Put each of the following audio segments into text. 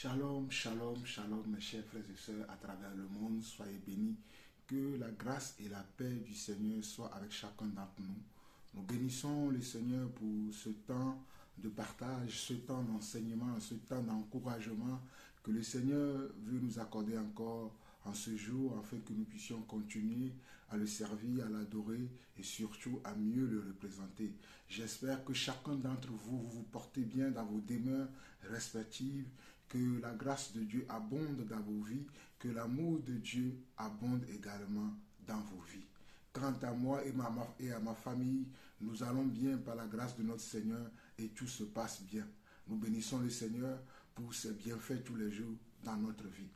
Shalom, shalom, shalom, mes chers frères et sœurs à travers le monde, soyez bénis. Que la grâce et la paix du Seigneur soient avec chacun d'entre nous. Nous bénissons le Seigneur pour ce temps de partage, ce temps d'enseignement, ce temps d'encouragement que le Seigneur veut nous accorder encore en ce jour afin que nous puissions continuer à le servir, à l'adorer et surtout à mieux le représenter. J'espère que chacun d'entre vous, vous vous portez bien dans vos demeures respectives, que la grâce de Dieu abonde dans vos vies, que l'amour de Dieu abonde également dans vos vies. Quant à moi et à ma famille, nous allons bien par la grâce de notre Seigneur et tout se passe bien. Nous bénissons le Seigneur pour ses bienfaits tous les jours dans notre vie.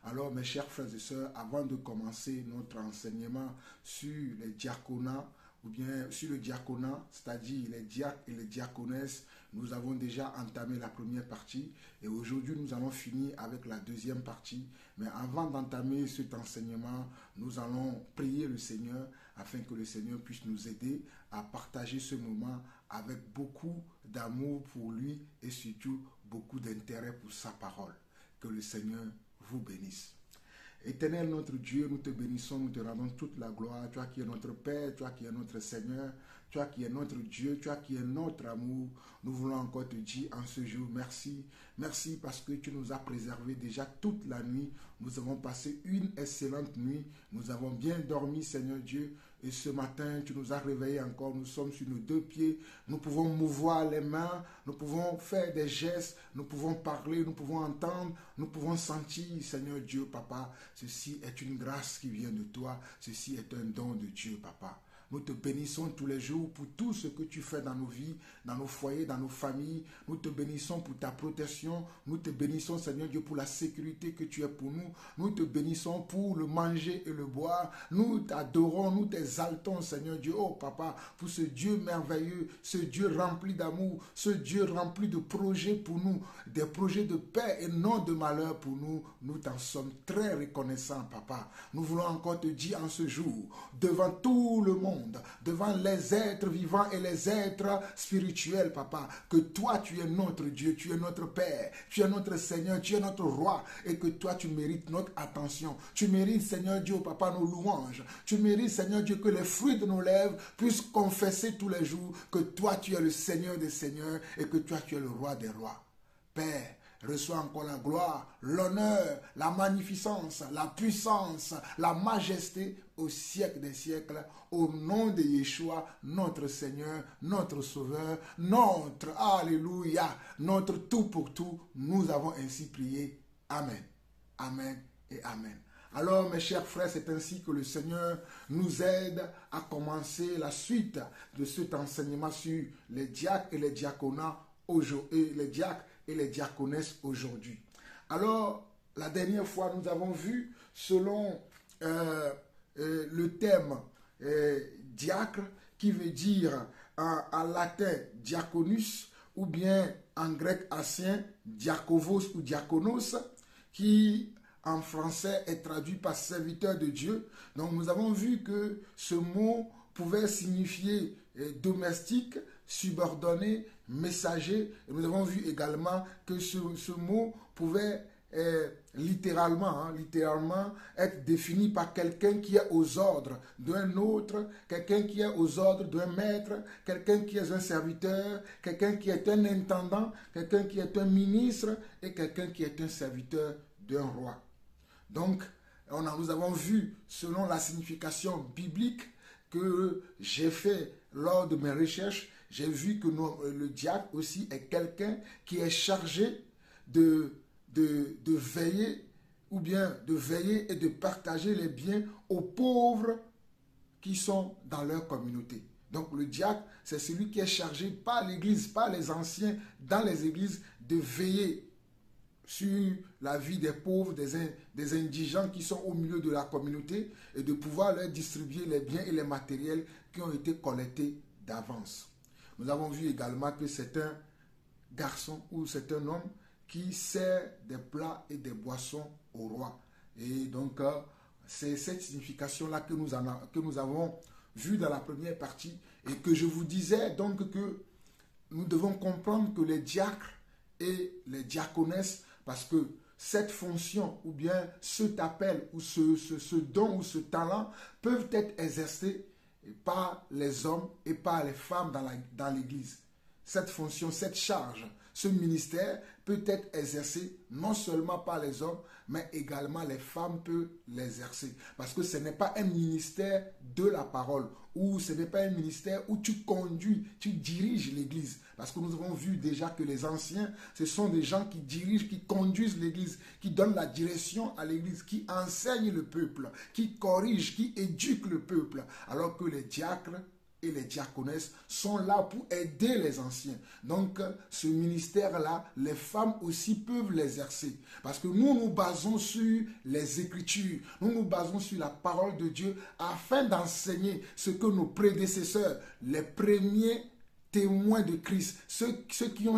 Alors mes chers frères et sœurs, avant de commencer notre enseignement sur les diaconats, ou bien sur le diaconat, c'est-à-dire les diacres et les diaconesses, nous avons déjà entamé la première partie et aujourd'hui nous allons finir avec la deuxième partie. Mais avant d'entamer cet enseignement, nous allons prier le Seigneur afin que le Seigneur puisse nous aider à partager ce moment avec beaucoup d'amour pour lui et surtout beaucoup d'intérêt pour sa parole. Que le Seigneur vous bénisse. Éternel notre Dieu, nous te bénissons, nous te rendons toute la gloire. Toi qui es notre Père, toi qui es notre Seigneur, toi qui es notre Dieu, toi qui es notre amour. Nous voulons encore te dire en ce jour merci. Merci parce que tu nous as préservés déjà toute la nuit. Nous avons passé une excellente nuit. Nous avons bien dormi, Seigneur Dieu. Et ce matin, tu nous as réveillés encore. Nous sommes sur nos deux pieds. Nous pouvons mouvoir les mains. Nous pouvons faire des gestes. Nous pouvons parler. Nous pouvons entendre. Nous pouvons sentir, Seigneur Dieu, Papa. Ceci est une grâce qui vient de toi. Ceci est un don de Dieu, Papa. Nous te bénissons tous les jours pour tout ce que tu fais dans nos vies, dans nos foyers, dans nos familles. Nous te bénissons pour ta protection. Nous te bénissons, Seigneur Dieu, pour la sécurité que tu es pour nous. Nous te bénissons pour le manger et le boire. Nous t'adorons, nous t'exaltons, Seigneur Dieu. Oh, Papa, pour ce Dieu merveilleux, ce Dieu rempli d'amour, ce Dieu rempli de projets pour nous, des projets de paix et non de malheur pour nous. Nous t'en sommes très reconnaissants, Papa. Nous voulons encore te dire en ce jour, devant tout le monde, devant les êtres vivants et les êtres spirituels, Papa, que toi tu es notre Dieu, tu es notre Père, tu es notre Seigneur, tu es notre Roi et que toi tu mérites notre attention. Tu mérites, Seigneur Dieu, Papa, nos louanges. Tu mérites, Seigneur Dieu, que les fruits de nos lèvres puissent confesser tous les jours que toi tu es le Seigneur des Seigneurs et que toi tu es le Roi des Rois. Père, reçois encore la gloire, l'honneur, la magnificence, la puissance, la majesté au siècle des siècles, au nom de Yeshua, notre Seigneur, notre Sauveur, notre Alléluia, notre tout pour tout. Nous avons ainsi prié. Amen. Amen et Amen. Alors, mes chers frères, c'est ainsi que le Seigneur nous aide à commencer la suite de cet enseignement sur les diacres et les diaconats aujourd'hui, les diacres et les diaconesses aujourd'hui. Alors, la dernière fois, nous avons vu, selon le thème diacre, qui veut dire en latin diaconus, ou bien en grec ancien diakovos ou diakonos, qui en français est traduit par serviteur de Dieu. Donc nous avons vu que ce mot pouvait signifier domestique, subordonné, messager. Et nous avons vu également que ce mot pouvait littéralement être défini par quelqu'un qui est aux ordres d'un autre, quelqu'un qui est aux ordres d'un maître, quelqu'un qui est un serviteur, quelqu'un qui est un intendant, quelqu'un qui est un ministre et quelqu'un qui est un serviteur d'un roi. Donc, nous avons vu, selon la signification biblique que j'ai fait lors de mes recherches, j'ai vu que le diacre aussi est quelqu'un qui est chargé de veiller, ou bien de veiller et de partager les biens aux pauvres qui sont dans leur communauté. Donc le diacre, c'est celui qui est chargé par l'Église, par les anciens dans les églises, de veiller sur la vie des pauvres, des indigents qui sont au milieu de la communauté et de pouvoir leur distribuer les biens et les matériels qui ont été collectés d'avance. Nous avons vu également que c'est un garçon ou c'est un homme qui sert des plats et des boissons au roi. Et donc, c'est cette signification-là que nous avons vue dans la première partie et que je vous disais donc que nous devons comprendre que les diacres et les diaconesses Parce que cette fonction ou bien cet appel ou ce don ou ce talent peuvent être exercés par les hommes et par les femmes dans l'Église. Cette fonction, cette charge, ce ministère peut être exercé non seulement par les hommes, mais également les femmes peuvent l'exercer. Parce que ce n'est pas un ministère de la parole, ou ce n'est pas un ministère où tu conduis, tu diriges l'Église. Parce que nous avons vu déjà que les anciens, ce sont des gens qui dirigent, qui conduisent l'Église, qui donnent la direction à l'Église, qui enseignent le peuple, qui corrigent, qui éduquent le peuple. Alors que les diacres et les diaconesses sont là pour aider les anciens. Donc, ce ministère-là, les femmes aussi peuvent l'exercer. Parce que nous nous basons sur les Écritures, nous nous basons sur la parole de Dieu afin d'enseigner ce que nos prédécesseurs, les premiers témoins de Christ, ceux qui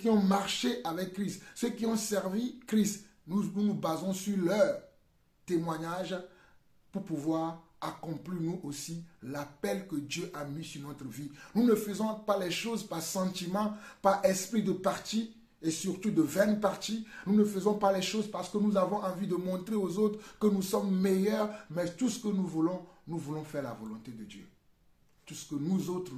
ont marché avec Christ, ceux qui ont servi Christ, nous nous basons sur leur témoignage pour pouvoir accomplir nous aussi l'appel que Dieu a mis sur notre vie. Nous ne faisons pas les choses par sentiment, par esprit de parti et surtout de vaine partie. Nous ne faisons pas les choses parce que nous avons envie de montrer aux autres que nous sommes meilleurs, mais tout ce que nous voulons faire la volonté de Dieu. Tout ce que nous autres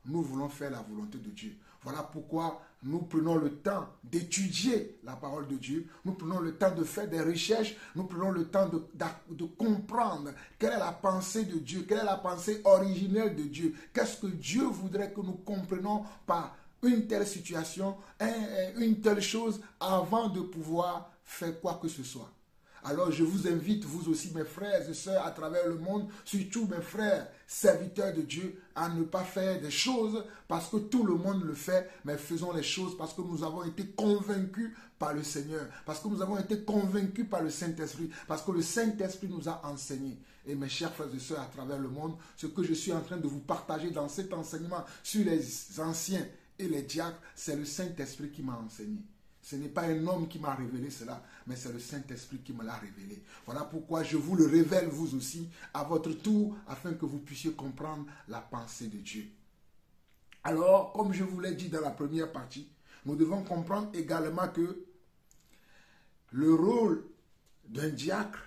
nous voulons faire la volonté de Dieu. Voilà pourquoi nous prenons le temps d'étudier la parole de Dieu. Nous prenons le temps de faire des recherches. Nous prenons le temps de comprendre quelle est la pensée de Dieu, quelle est la pensée originelle de Dieu. Qu'est-ce que Dieu voudrait que nous comprenions par une telle situation, une telle chose, avant de pouvoir faire quoi que ce soit. Alors je vous invite, vous aussi mes frères et sœurs à travers le monde, surtout mes frères serviteurs de Dieu, à ne pas faire des choses parce que tout le monde le fait, mais faisons les choses parce que nous avons été convaincus par le Seigneur, parce que nous avons été convaincus par le Saint-Esprit, parce que le Saint-Esprit nous a enseigné. Et mes chers frères et sœurs à travers le monde, ce que je suis en train de vous partager dans cet enseignement sur les anciens et les diacres, c'est le Saint-Esprit qui m'a enseigné. Ce n'est pas un homme qui m'a révélé cela, mais c'est le Saint-Esprit qui me l'a révélé. Voilà pourquoi je vous le révèle vous aussi, à votre tour, afin que vous puissiez comprendre la pensée de Dieu. Alors, comme je vous l'ai dit dans la première partie, nous devons comprendre également que le rôle d'un diacre,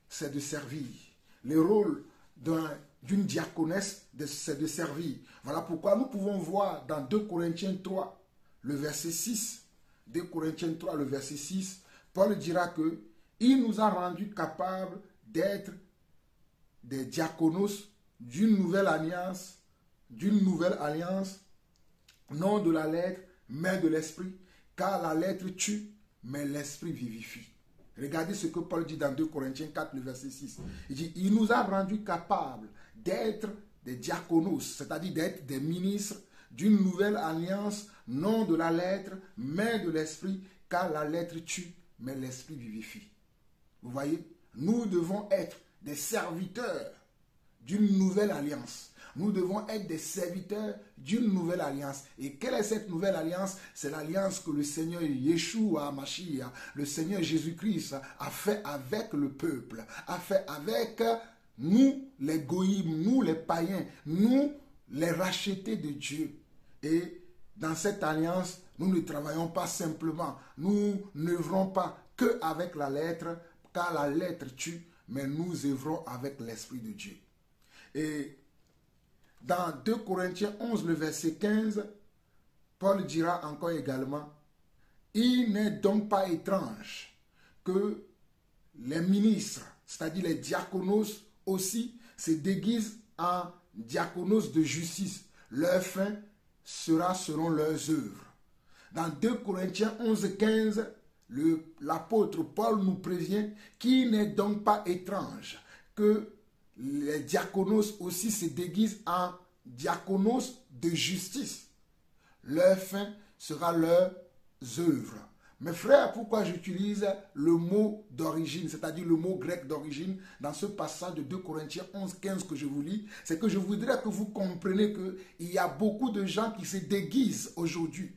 c'est de servir. Le rôle d'une diaconesse, c'est de servir. Voilà pourquoi nous pouvons voir dans 2 Corinthiens 3, le verset 6, 2 Corinthiens 3, le verset 6, Paul dira que il nous a rendus capables d'être des diaconos d'une nouvelle alliance, non de la lettre, mais de l'esprit, car la lettre tue, mais l'esprit vivifie. Regardez ce que Paul dit dans 2 Corinthiens 4, le verset 6. Il dit, il nous a rendus capables d'être des diaconos, c'est-à-dire d'être des ministres d'une nouvelle alliance, non de la lettre, mais de l'esprit, car la lettre tue, mais l'esprit vivifie. Vous voyez, nous devons être des serviteurs d'une nouvelle alliance. Nous devons être des serviteurs d'une nouvelle alliance. Et quelle est cette nouvelle alliance? C'est l'alliance que le Seigneur Yeshua Mashiach, le Seigneur Jésus-Christ, a fait avec le peuple, a fait avec nous, les goïms, nous, les païens, nous, les rachetés de Dieu. Et dans cette alliance, nous ne travaillons pas simplement, nous n'œuvrons pas que avec la lettre, car la lettre tue, mais nous œuvrons avec l'Esprit de Dieu. Et dans 2 Corinthiens 11, le verset 15, Paul dira encore également, il n'est donc pas étrange que les ministres, c'est-à-dire les diaconos aussi, se déguisent en diaconos de justice. Leur fin sera selon leurs œuvres. Dans 2 Corinthiens 11, 15, l'apôtre Paul nous prévient qu'il n'est donc pas étrange que les diaconos aussi se déguisent en diaconos de justice. Leur fin sera leurs œuvres. Mes frères, pourquoi j'utilise le mot d'origine, c'est-à-dire le mot grec d'origine, dans ce passage de 2 Corinthiens 11, 15 que je vous lis, c'est que je voudrais que vous compreniez qu'il y a beaucoup de gens qui se déguisent aujourd'hui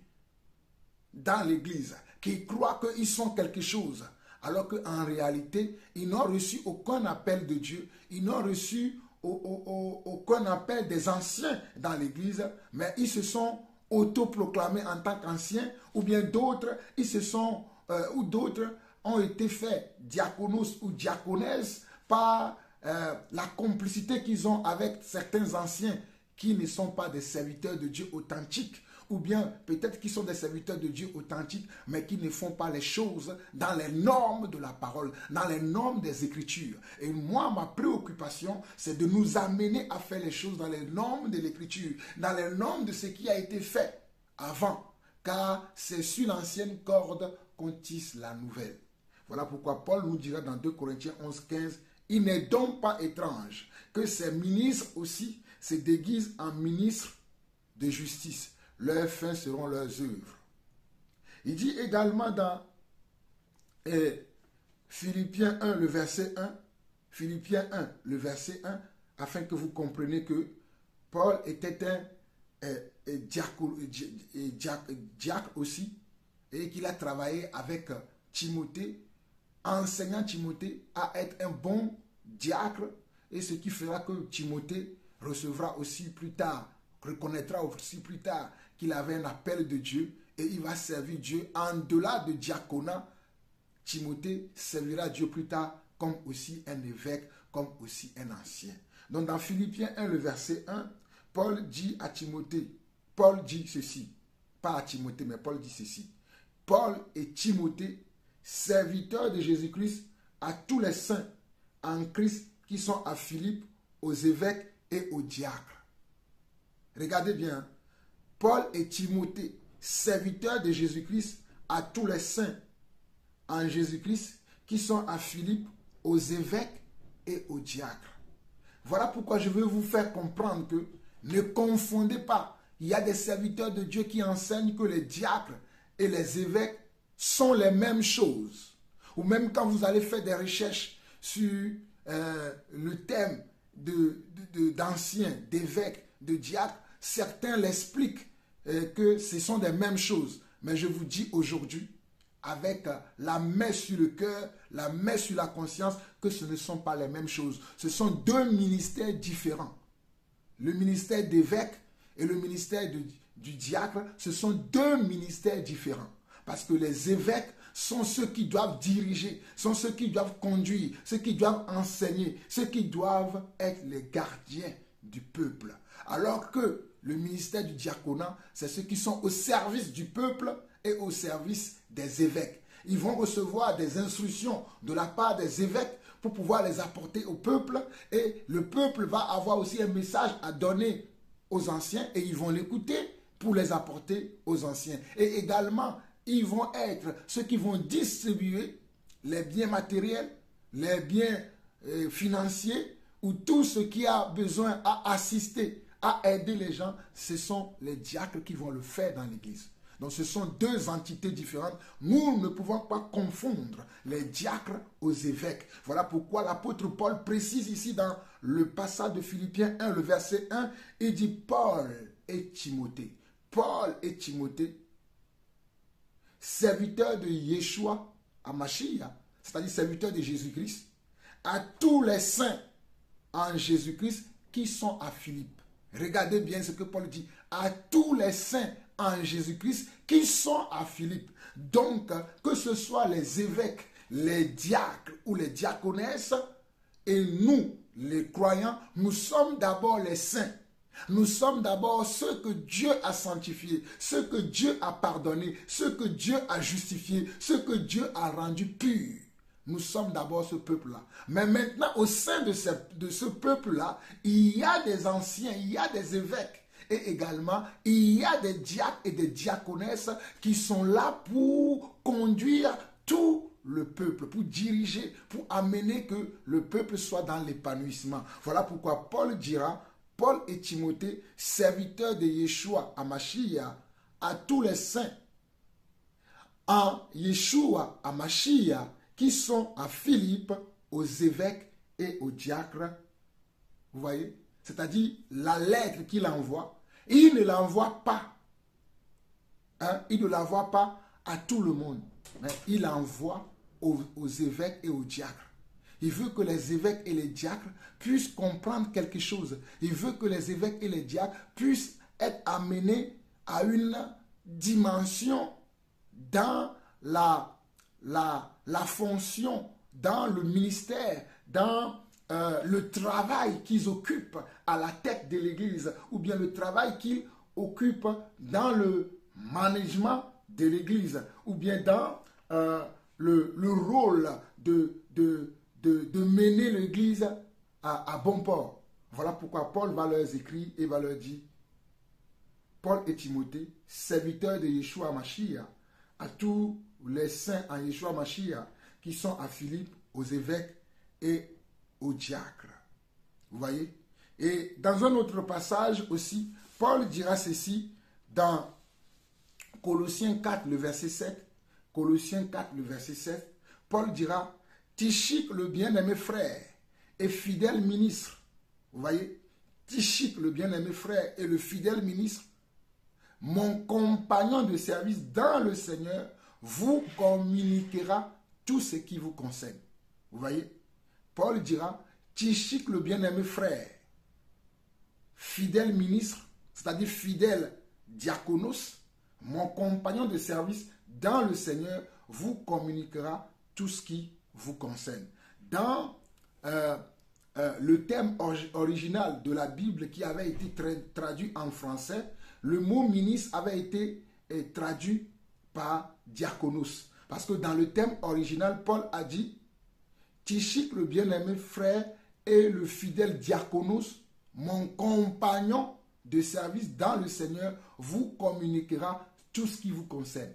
dans l'église, qui croient qu'ils sont quelque chose, alors qu'en réalité, ils n'ont reçu aucun appel de Dieu, ils n'ont reçu aucun appel des anciens dans l'église, mais ils se sont autoproclamés en tant qu'anciens, ou bien d'autres, ils se sont ou d'autres ont été faits diaconos ou diaconesses par la complicité qu'ils ont avec certains anciens qui ne sont pas des serviteurs de Dieu authentiques, ou bien peut-être qu'ils sont des serviteurs de Dieu authentiques, mais qui ne font pas les choses dans les normes de la parole, dans les normes des Écritures. Et moi, ma préoccupation, c'est de nous amener à faire les choses dans les normes de l'Écriture, dans les normes de ce qui a été fait avant, car c'est sur l'ancienne corde qu'on tisse la nouvelle. Voilà pourquoi Paul nous dira dans 2 Corinthiens 11,15, « Il n'est donc pas étrange que ces ministres aussi se déguisent en ministres de justice. Leurs fins seront leurs œuvres. » Il dit également dans Philippiens 1, le verset 1, Philippiens 1, le verset 1, afin que vous compreniez que Paul était un diacre aussi, et qu'il a travaillé avec Timothée, enseignant Timothée à être un bon diacre, et ce qui fera que Timothée recevra aussi plus tard, reconnaîtra aussi plus tard qu'il avait un appel de Dieu et il va servir Dieu en delà de diaconat. Timothée servira Dieu plus tard comme aussi un évêque, comme aussi un ancien. Donc dans Philippiens 1, le verset 1, Paul dit à Timothée, Paul dit ceci, pas à Timothée, mais Paul dit ceci. Paul et Timothée, serviteurs de Jésus-Christ, à tous les saints en Christ qui sont à Philippe, aux évêques et aux diacres. Regardez bien, Paul et Timothée, serviteurs de Jésus-Christ, à tous les saints en Jésus-Christ qui sont à Philippe, aux évêques et aux diacres. Voilà pourquoi je veux vous faire comprendre que ne confondez pas. Il y a des serviteurs de Dieu qui enseignent que les diacres et les évêques sont les mêmes choses. Ou même quand vous allez faire des recherches sur le thème d'anciens, d'évêques, de diacres, certains l'expliquent que ce sont des mêmes choses. Mais je vous dis aujourd'hui, avec la main sur le cœur, la main sur la conscience, que ce ne sont pas les mêmes choses. Ce sont deux ministères différents. Le ministère d'évêque et le ministère du diacre, ce sont deux ministères différents. Parce que les évêques sont ceux qui doivent diriger, sont ceux qui doivent conduire, ceux qui doivent enseigner, ceux qui doivent être les gardiens du peuple. Alors que le ministère du diaconat, c'est ceux qui sont au service du peuple et au service des évêques. Ils vont recevoir des instructions de la part des évêques pour pouvoir les apporter au peuple, et le peuple va avoir aussi un message à donner aux anciens et ils vont l'écouter pour les apporter aux anciens. Et également, ils vont être ceux qui vont distribuer les biens matériels, les biens financiers, ou tout ce qui a besoin à assister, à aider les gens. Ce sont les diacres qui vont le faire dans l'église. Donc ce sont deux entités différentes. Nous ne pouvons pas confondre les diacres aux évêques. Voilà pourquoi l'apôtre Paul précise ici dans le passage de Philippiens 1, le verset 1, il dit Paul et Timothée. Paul et Timothée, serviteurs de Yeshua HaMashiach, c'est-à-dire serviteurs de Jésus-Christ, à tous les saints en Jésus-Christ qui sont à Philippe. Regardez bien ce que Paul dit. À tous les saints en Jésus-Christ qui sont à Philippe. Donc, que ce soit les évêques, les diacres ou les diaconesses, et nous, les croyants, nous sommes d'abord les saints. Nous sommes d'abord ceux que Dieu a sanctifiés, ceux que Dieu a pardonnés, ceux que Dieu a justifiés, ceux que Dieu a rendus purs. Nous sommes d'abord ce peuple-là. Mais maintenant, au sein de ce peuple-là, il y a des anciens, il y a des évêques. Et également, il y a des diacres et des diaconesses qui sont là pour conduire tout le peuple, pour diriger, pour amener que le peuple soit dans l'épanouissement. Voilà pourquoi Paul dira, Paul et Timothée, serviteurs de Yeshua HaMashiach, à tous les saints en Yeshua HaMashiach, qui sont à Philippe, aux évêques et aux diacres. Vous voyez? C'est-à-dire la lettre qu'il envoie, il ne l'envoie pas. Il ne l'envoie pas à tout le monde. Mais il l'envoie aux évêques et aux diacres. Il veut que les évêques et les diacres puissent comprendre quelque chose. Il veut que les évêques et les diacres puissent être amenés à une dimension dans la fonction, dans le ministère, dans le travail qu'ils occupent à la tête de l'Église, ou bien le travail qu'ils occupent dans le management de l'Église, ou bien dans le rôle de mener l'Église à bon port. Voilà pourquoi Paul va leur écrire et va leur dire, Paul et Timothée, serviteurs de Yeshua Mashiach, à tous les saints en Yeshua Mashiach qui sont à Philippe, aux évêques et aux diacres. Vous voyez? Et dans un autre passage aussi, Paul dira ceci dans Colossiens 4, le verset 7. Colossiens 4, le verset 7. Paul dira, Tychik, le bien-aimé frère et fidèle ministre. Vous voyez? Tychik, le bien-aimé frère et le fidèle ministre, mon compagnon de service dans le Seigneur, vous communiquera tout ce qui vous concerne. Vous voyez? Paul dira, Tychik, le bien-aimé frère, fidèle ministre, c'est-à-dire fidèle diaconos, mon compagnon de service dans le Seigneur, vous communiquera tout ce qui vous concerne. Dans le thème original de la Bible qui avait été traduit en français, le mot ministre avait été traduit par diaconos. Parce que dans le thème original, Paul a dit, Tychik, le bien-aimé frère, et le fidèle diaconos, mon compagnon de service dans le Seigneur, vous communiquera tout ce qui vous concerne.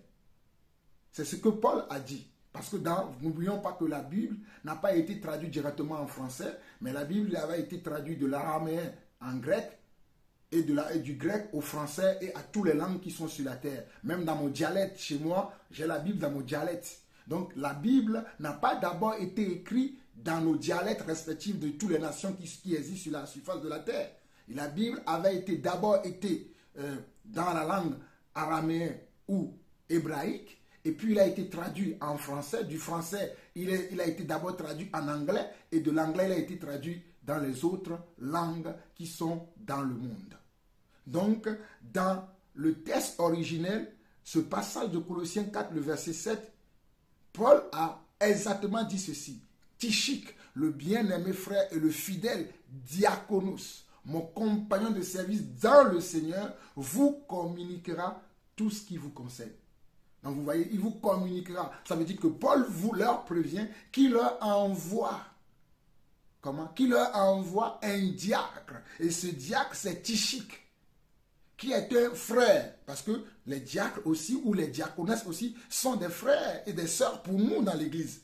C'est ce que Paul a dit. Parce que n'oublions pas que la Bible n'a pas été traduite directement en français, mais la Bible avait été traduite de l'araméen en grec, et du grec au français et à toutes les langues qui sont sur la terre. Même dans mon dialecte, chez moi, j'ai la Bible dans mon dialecte. Donc la Bible n'a pas d'abord été écrite dans nos dialectes respectifs de toutes les nations qui existent sur la surface de la terre. Et la Bible avait d'abord été dans la langue araméenne ou hébraïque, et puis il a été traduit en français. Du français, il a été d'abord traduit en anglais, et de l'anglais, il a été traduit dans les autres langues qui sont dans le monde. Donc, dans le texte originel, ce passage de Colossiens 4, le verset 7, Paul a exactement dit ceci. Tychik, le bien-aimé frère et le fidèle diaconos, mon compagnon de service dans le Seigneur, vous communiquera tout ce qui vous concerne. Donc vous voyez, il vous communiquera. Ça veut dire que Paul leur prévient qu'il leur envoie. Comment? Qu'il leur envoie un diacre. Et ce diacre, c'est Tychik, qui est un frère. Parce que les diacres aussi, ou les diaconesses aussi, sont des frères et des sœurs pour nous dans l'église.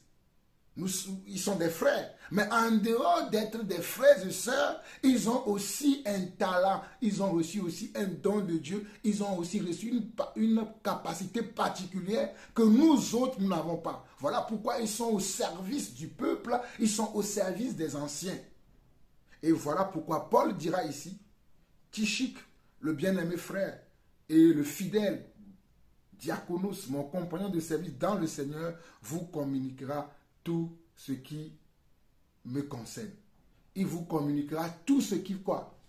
Ils sont des frères. Mais en dehors d'être des frères et sœurs, ils ont aussi un talent. Ils ont reçu aussi un don de Dieu. Ils ont aussi reçu une capacité particulière que nous autres, nous n'avons pas. Voilà pourquoi ils sont au service du peuple. Ils sont au service des anciens. Et voilà pourquoi Paul dira ici, Tychik, le bien-aimé frère, et le fidèle diaconos, mon compagnon de service dans le Seigneur, vous communiquera tout ce qui me concerne. Il vous communiquera tout ce qui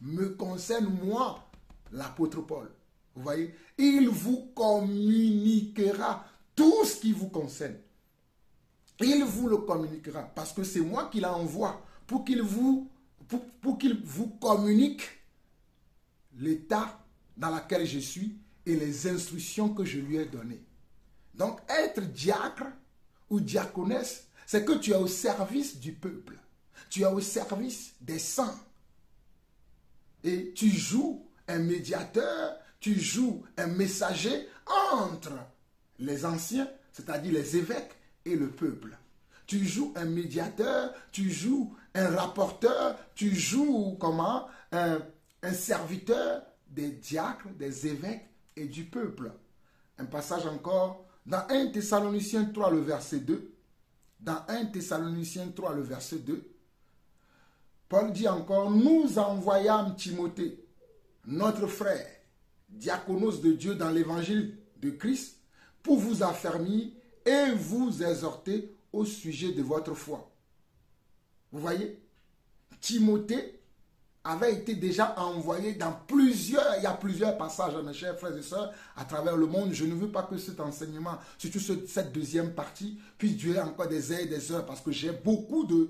me concerne, moi, l'apôtre Paul. Vous voyez? Il vous communiquera tout ce qui vous concerne. Il vous le communiquera parce que c'est moi qui l'envoie pour qu'il vous communique l'état dans lequel je suis et les instructions que je lui ai données. Donc, être diacre ou diaconesse, c'est que tu es au service du peuple. Tu es au service des saints. Et tu joues un médiateur, tu joues un messager entre les anciens, c'est-à-dire les évêques, et le peuple. Tu joues un médiateur, tu joues un rapporteur, tu joues un serviteur des diacres, des évêques et du peuple. Un passage encore dans 1 Thessaloniciens 3, le verset 2. Dans 1 Thessaloniciens 3, le verset 2, Paul dit encore, nous envoyâmes Timothée, notre frère, diaconos de Dieu dans l'évangile de Christ, pour vous affermir et vous exhorter au sujet de votre foi. Vous voyez, Timothée avait été déjà envoyé dans il y a plusieurs passages, mes chers frères et sœurs, à travers le monde. Je ne veux pas que cet enseignement, surtout cette deuxième partie, puisse durer encore des heures et des heures, parce que j'ai beaucoup de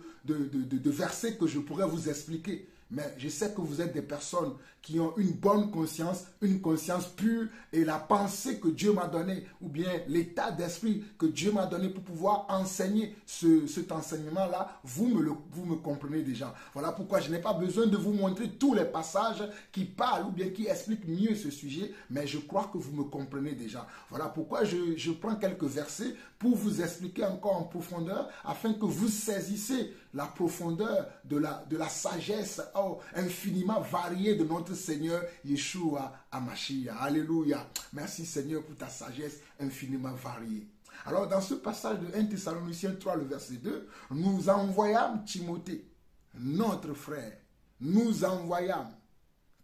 versets que je pourrais vous expliquer. Mais je sais que vous êtes des personnes qui ont une bonne conscience, une conscience pure, et la pensée que Dieu m'a donnée, ou bien l'état d'esprit que Dieu m'a donné pour pouvoir enseigner cet enseignement-là, vous me comprenez déjà. Voilà pourquoi je n'ai pas besoin de vous montrer tous les passages qui parlent ou bien qui expliquent mieux ce sujet, mais je crois que vous me comprenez déjà. Voilà pourquoi je prends quelques versets pour vous expliquer encore en profondeur, afin que vous saisissez la profondeur de la sagesse infiniment variée de notre Seigneur Yeshua HaMashiach. Alléluia. Merci Seigneur pour ta sagesse infiniment variée. Alors dans ce passage de 1 Thessaloniciens 3, le verset 2, nous envoyâmes Timothée, notre frère. Nous envoyâmes.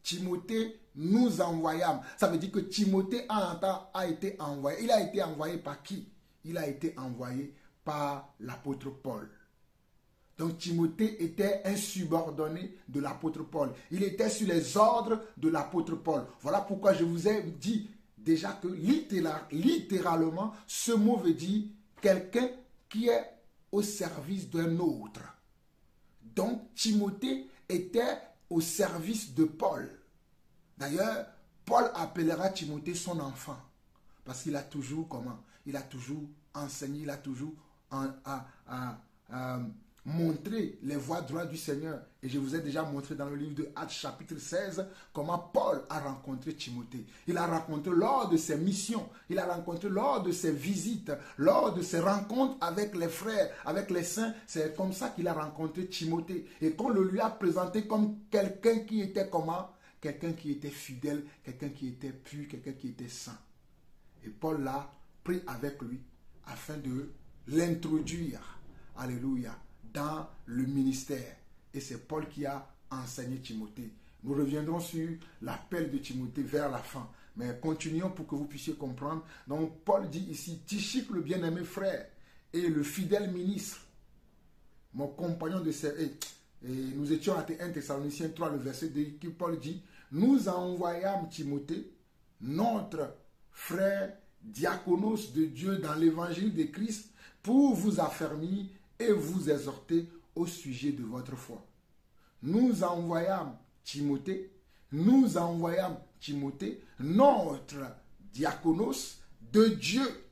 Timothée, nous envoyâmes. Ça veut dire que Timothée a été envoyé. Il a été envoyé par qui? Il a été envoyé par l'apôtre Paul. Donc Timothée était un subordonné de l'apôtre Paul. Il était sur les ordres de l'apôtre Paul. Voilà pourquoi je vous ai dit déjà que littéralement, ce mot veut dire quelqu'un qui est au service d'un autre. Donc Timothée était au service de Paul. D'ailleurs, Paul appellera Timothée son enfant. Parce qu'il a toujours il a toujours enseigné, il a toujours montré les voies droites du Seigneur. Et je vous ai déjà montré dans le livre de Actes chapitre 16 comment Paul a rencontré Timothée. Il a rencontré lors de ses missions, il a rencontré lors de ses visites, lors de ses rencontres avec les frères, avec les saints. C'est comme ça qu'il a rencontré Timothée. Et qu'on le lui a présenté comme quelqu'un qui était comment? Quelqu'un qui était fidèle, quelqu'un qui était pur, quelqu'un qui était saint. Et Paul l'a pris avec lui afin de l'introduire, alléluia, dans le ministère. Et c'est Paul qui a enseigné Timothée. Nous reviendrons sur l'appel de Timothée vers la fin. Mais continuons pour que vous puissiez comprendre. Donc Paul dit ici, Tychique, le bien-aimé frère, et le fidèle ministre, mon compagnon de service. Et nous étions à 1 Thessaloniciens 3, le verset 2, qui Paul dit, nous envoyâmes Timothée, notre frère diaconos de Dieu dans l'évangile de Christ, pour vous affermir et vous exhorter au sujet de votre foi. Nous envoyâmes Timothée, notre diaconos de Dieu.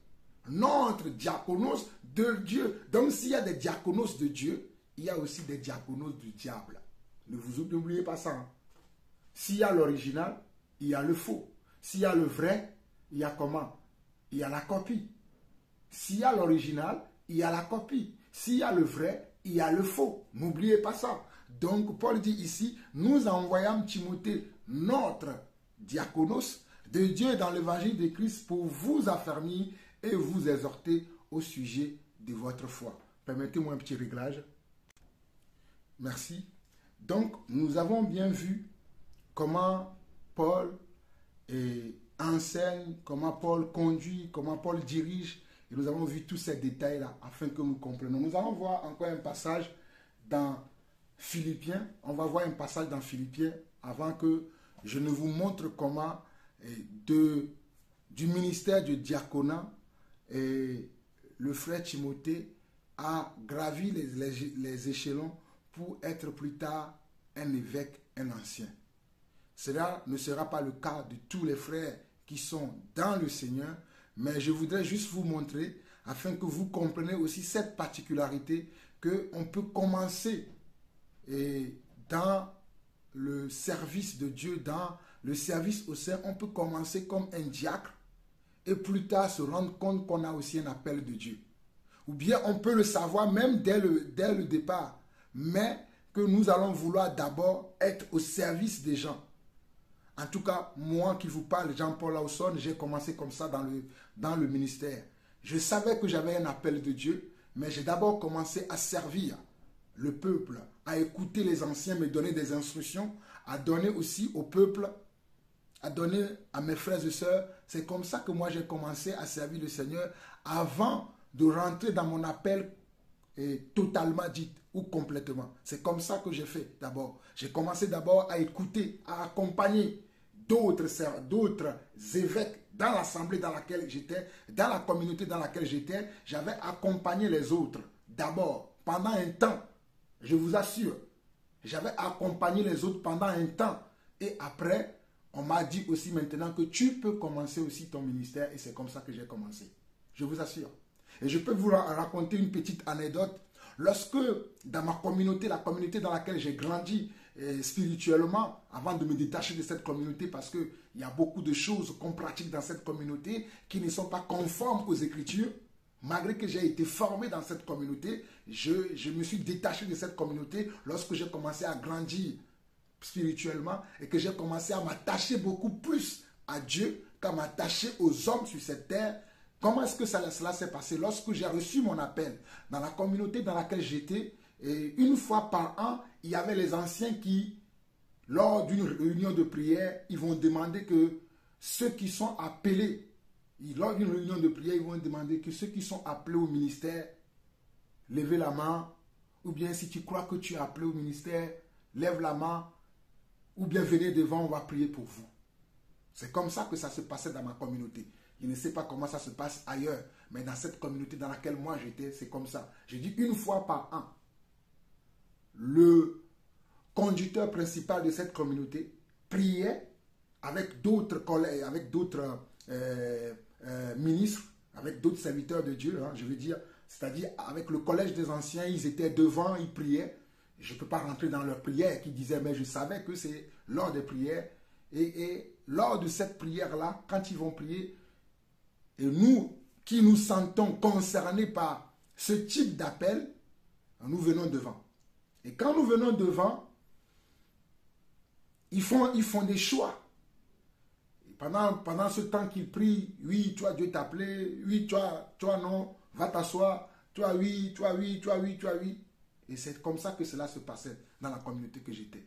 Notre diaconos de Dieu. Donc s'il y a des diaconos de Dieu, il y a aussi des diaconos du diable. Ne vous oubliez pas ça. Hein? S'il y a l'original, il y a le faux. S'il y a le vrai, il y a comment? Il y a la copie. S'il y a l'original, il y a la copie. S'il y a le vrai, il y a le faux. N'oubliez pas ça. Donc Paul dit ici, nous envoyons Timothée, notre diaconos de Dieu dans l'évangile de Christ pour vous affermir et vous exhorter au sujet de votre foi. Permettez-moi un petit réglage. Merci. Donc, nous avons bien vu comment Paul enseigne, comment Paul conduit, comment Paul dirige. Et nous avons vu tous ces détails-là afin que nous comprenions. Nous allons voir encore un passage dans Philippiens. On va voir un passage dans Philippiens avant que je ne vous montre comment du ministère du diaconat le frère Timothée a gravi les échelons pour être plus tard un évêque, un ancien. Cela ne sera pas le cas de tous les frères qui sont dans le Seigneur, mais je voudrais juste vous montrer, afin que vous compreniez aussi cette particularité, qu'on peut commencer dans le service de Dieu, dans le service au sein, on peut commencer comme un diacre et plus tard se rendre compte qu'on a aussi un appel de Dieu. Ou bien on peut le savoir même dès le départ, mais que nous allons vouloir d'abord être au service des gens. En tout cas, moi qui vous parle, Jean-Paul Lawson, j'ai commencé comme ça dans le ministère. Je savais que j'avais un appel de Dieu, mais j'ai d'abord commencé à servir le peuple, à écouter les anciens me donner des instructions, à donner aussi au peuple, à donner à mes frères et sœurs. C'est comme ça que moi j'ai commencé à servir le Seigneur avant de rentrer dans mon appel totalement dite ou complètement. C'est comme ça que j'ai fait d'abord. J'ai commencé d'abord à écouter, à accompagner d'autres évêques dans l'assemblée dans laquelle j'étais, dans la communauté dans laquelle j'étais. J'avais accompagné les autres d'abord, pendant un temps. Je vous assure, j'avais accompagné les autres pendant un temps. Et après, on m'a dit aussi maintenant que tu peux commencer aussi ton ministère. Et c'est comme ça que j'ai commencé. Je vous assure. Et je peux vous raconter une petite anecdote. Lorsque dans ma communauté, la communauté dans laquelle j'ai grandi spirituellement, avant de me détacher de cette communauté, parce qu'il y a beaucoup de choses qu'on pratique dans cette communauté qui ne sont pas conformes aux Écritures, malgré que j'ai été formé dans cette communauté, je me suis détaché de cette communauté lorsque j'ai commencé à grandir spirituellement et que j'ai commencé à m'attacher beaucoup plus à Dieu qu'à m'attacher aux hommes sur cette terre. Comment est-ce que cela s'est passé? Lorsque j'ai reçu mon appel dans la communauté dans laquelle j'étais, une fois par an, il y avait les anciens qui, lors d'une réunion de prière, ils vont demander que ceux qui sont appelés, lors d'une réunion de prière, ils vont demander que ceux qui sont appelés au ministère, levez la main, ou bien si tu crois que tu es appelé au ministère, lève la main, ou bien venez devant, on va prier pour vous. C'est comme ça que ça se passait dans ma communauté. Je ne sais pas comment ça se passe ailleurs, mais dans cette communauté dans laquelle moi j'étais, c'est comme ça. Je dis une fois par an, le conducteur principal de cette communauté priait avec d'autres collègues, avec d'autres ministres, avec d'autres serviteurs de Dieu, hein, je veux dire, c'est-à-dire avec le collège des anciens, ils étaient devant, ils priaient. Je ne peux pas rentrer dans leur prière qui disait, mais je savais que c'est lors des prières. Et lors de cette prière-là, quand ils vont prier, et nous qui nous sentons concernés par ce type d'appel, nous venons devant. Et quand nous venons devant, ils font des choix. Et pendant ce temps qu'ils prient, oui, toi Dieu t'a appelé, oui, toi non, va t'asseoir, toi oui, toi oui, toi oui, toi oui. Et c'est comme ça que cela se passait dans la communauté que j'étais.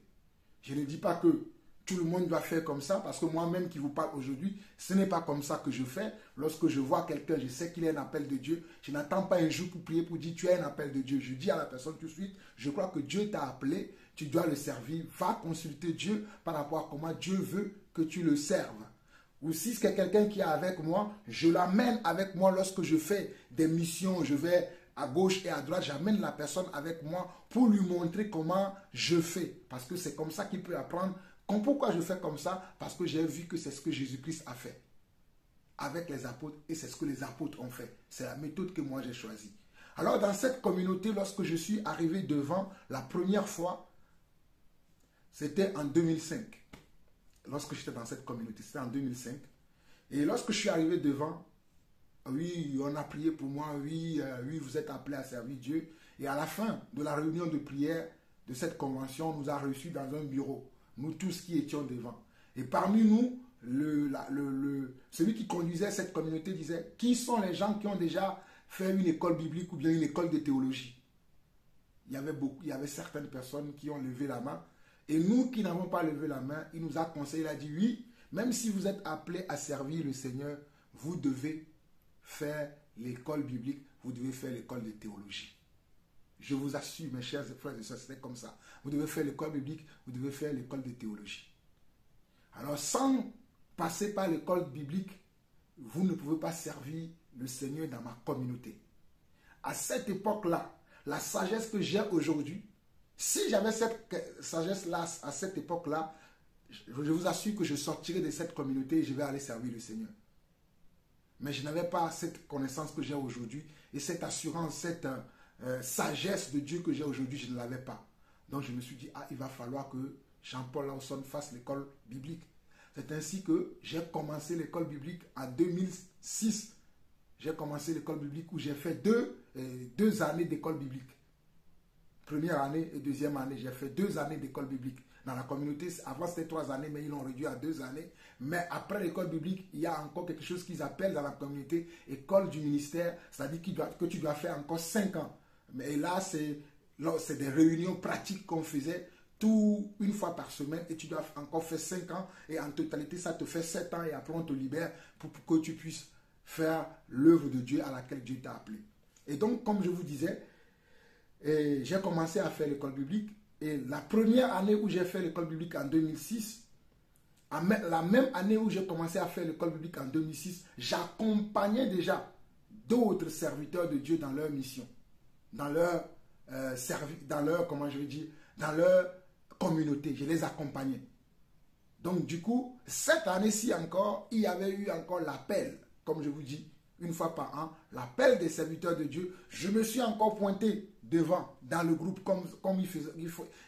Je ne dis pas que tout le monde doit faire comme ça, parce que moi-même qui vous parle aujourd'hui, ce n'est pas comme ça que je fais. Lorsque je vois quelqu'un, je sais qu'il est un appel de Dieu. Je n'attends pas un jour pour prier pour dire tu es un appel de Dieu. Je dis à la personne tout de suite, je crois que Dieu t'a appelé, tu dois le servir. Va consulter Dieu par rapport à comment Dieu veut que tu le serves. Ou si c'est quelqu'un qui est avec moi, je l'amène avec moi lorsque je fais des missions, je vais à gauche et à droite, j'amène la personne avec moi pour lui montrer comment je fais. Parce que c'est comme ça qu'il peut apprendre. Pourquoi je fais comme ça? Parce que j'ai vu que c'est ce que Jésus-Christ a fait avec les apôtres et c'est ce que les apôtres ont fait. C'est la méthode que moi j'ai choisie. Alors dans cette communauté, lorsque je suis arrivé devant la première fois, c'était en 2005. Lorsque j'étais dans cette communauté, c'était en 2005. Et lorsque je suis arrivé devant, oui, on a prié pour moi, oui, vous êtes appelé à servir Dieu. Et à la fin de la réunion de prière de cette convention, on nous a reçus dans un bureau, nous tous qui étions devant. Et parmi nous, celui qui conduisait cette communauté disait, qui sont les gens qui ont déjà fait une école biblique ou bien une école de théologie? Il y avait certaines personnes qui ont levé la main. Et nous qui n'avons pas levé la main, il nous a conseillé, il a dit, oui, même si vous êtes appelés à servir le Seigneur, vous devez faire l'école biblique, vous devez faire l'école de théologie. Je vous assure, mes chers frères et sœurs, c'était comme ça. Vous devez faire l'école biblique, vous devez faire l'école de théologie. Alors, sans passer par l'école biblique, vous ne pouvez pas servir le Seigneur dans ma communauté. À cette époque-là, la sagesse que j'ai aujourd'hui, si j'avais cette sagesse-là à cette époque-là, je vous assure que je sortirai de cette communauté et je vais aller servir le Seigneur. Mais je n'avais pas cette connaissance que j'ai aujourd'hui et cette assurance, cette sagesse de Dieu que j'ai aujourd'hui, je ne l'avais pas. Donc je me suis dit, il va falloir que Jean-Paul Lawson fasse l'école biblique. C'est ainsi que j'ai commencé l'école biblique en 2006. J'ai commencé l'école biblique où j'ai fait deux années d'école biblique. Première année et deuxième année, j'ai fait 2 années d'école biblique. Dans la communauté, avant c'était 3 années, mais ils l'ont réduit à 2 années. Mais après l'école biblique, il y a encore quelque chose qu'ils appellent dans la communauté école du ministère, c'est-à-dire que tu dois faire encore 5 ans. Mais là, c'est des réunions pratiques qu'on faisait une fois par semaine et tu dois encore faire 5 ans. Et en totalité, ça te fait 7 ans et après on te libère pour que tu puisses faire l'œuvre de Dieu à laquelle Dieu t'a appelé. Et donc, comme je vous disais, et j'ai commencé à faire l'école biblique. Et la première année où j'ai fait l'école biblique en 2006, la même année où j'ai commencé à faire l'école biblique en 2006, j'accompagnais déjà d'autres serviteurs de Dieu dans leur mission, dans leur comment je vais dire, dans leur communauté. Je les accompagnais. Donc du coup, cette année-ci encore, il y avait eu encore l'appel, comme je vous dis, une fois par an, l'appel des serviteurs de Dieu. Je me suis encore pointé devant, dans le groupe, comme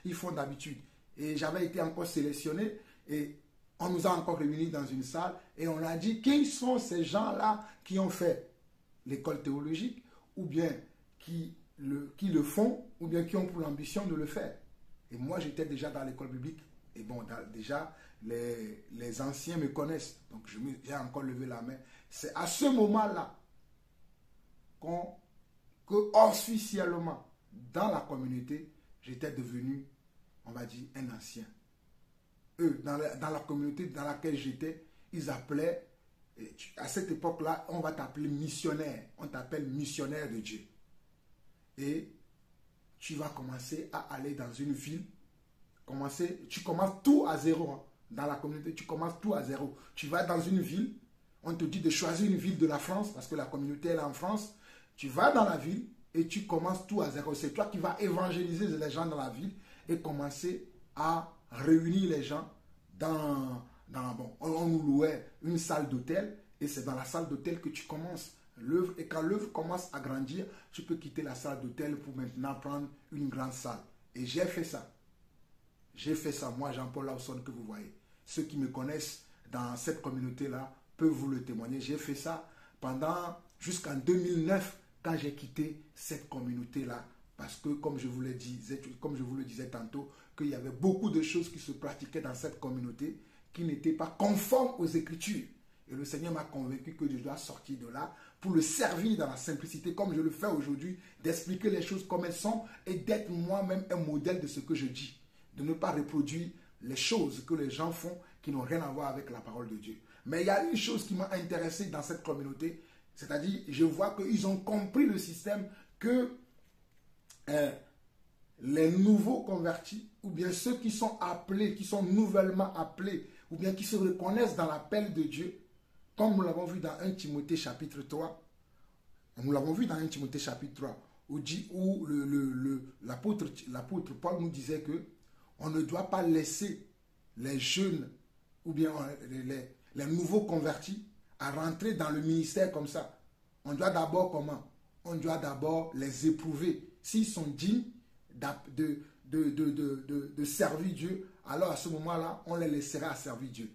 ils font d'habitude. Et j'avais été encore sélectionné, et on nous a encore réunis dans une salle, et on a dit, qui sont ces gens-là qui ont fait l'école théologique, ou bien qui le font, ou bien qui ont pour l'ambition de le faire. Et moi, j'étais déjà dans l'école biblique. Et bon, déjà, les anciens me connaissent. Donc, j'ai encore levé la main. C'est à ce moment-là que officiellement, dans la communauté, j'étais devenu, on va dire, un ancien. Eux, dans la communauté dans laquelle j'étais, ils appelaient, à cette époque-là, on va t'appeler missionnaire. On t'appelle missionnaire de Dieu. Et tu vas commencer à aller dans une ville. Tu commences tout à zéro. Hein. Dans la communauté, tu commences tout à zéro. Tu vas dans une ville, on te dit de choisir une ville de la France, parce que la communauté est en France. Tu vas dans la ville et tu commences tout à zéro. C'est toi qui vas évangéliser les gens dans la ville et commencer à réunir les gens on nous louait une salle d'hôtel, et c'est dans la salle d'hôtel que tu commences l'œuvre. Et quand l'œuvre commence à grandir, tu peux quitter la salle d'hôtel pour maintenant prendre une grande salle. Et j'ai fait ça. J'ai fait ça, moi, Jean-Paul Lawson, que vous voyez. Ceux qui me connaissent dans cette communauté-là peuvent vous le témoigner. J'ai fait ça jusqu'en 2009, quand j'ai quitté cette communauté-là. Parce que, comme je vous le disais tantôt, qu'il y avait beaucoup de choses qui se pratiquaient dans cette communauté qui n'étaient pas conformes aux Écritures. Et le Seigneur m'a convaincu que je dois sortir de là pour le servir dans la simplicité, comme je le fais aujourd'hui, d'expliquer les choses comme elles sont et d'être moi-même un modèle de ce que je dis. De ne pas reproduire les choses que les gens font qui n'ont rien à voir avec la parole de Dieu. Mais il y a une chose qui m'a intéressé dans cette communauté, c'est-à-dire, je vois qu'ils ont compris le système que les nouveaux convertis, ou bien ceux qui sont appelés, qui sont nouvellement appelés, ou bien qui se reconnaissent dans l'appel de Dieu, comme nous l'avons vu dans 1 Timothée chapitre 3, où l'apôtre Paul nous disait que on ne doit pas laisser les jeunes ou bien les nouveaux convertis à rentrer dans le ministère comme ça. On doit d'abord comment? On doit d'abord les éprouver. S'ils sont dignes de servir Dieu, alors à ce moment-là, on les laissera servir Dieu.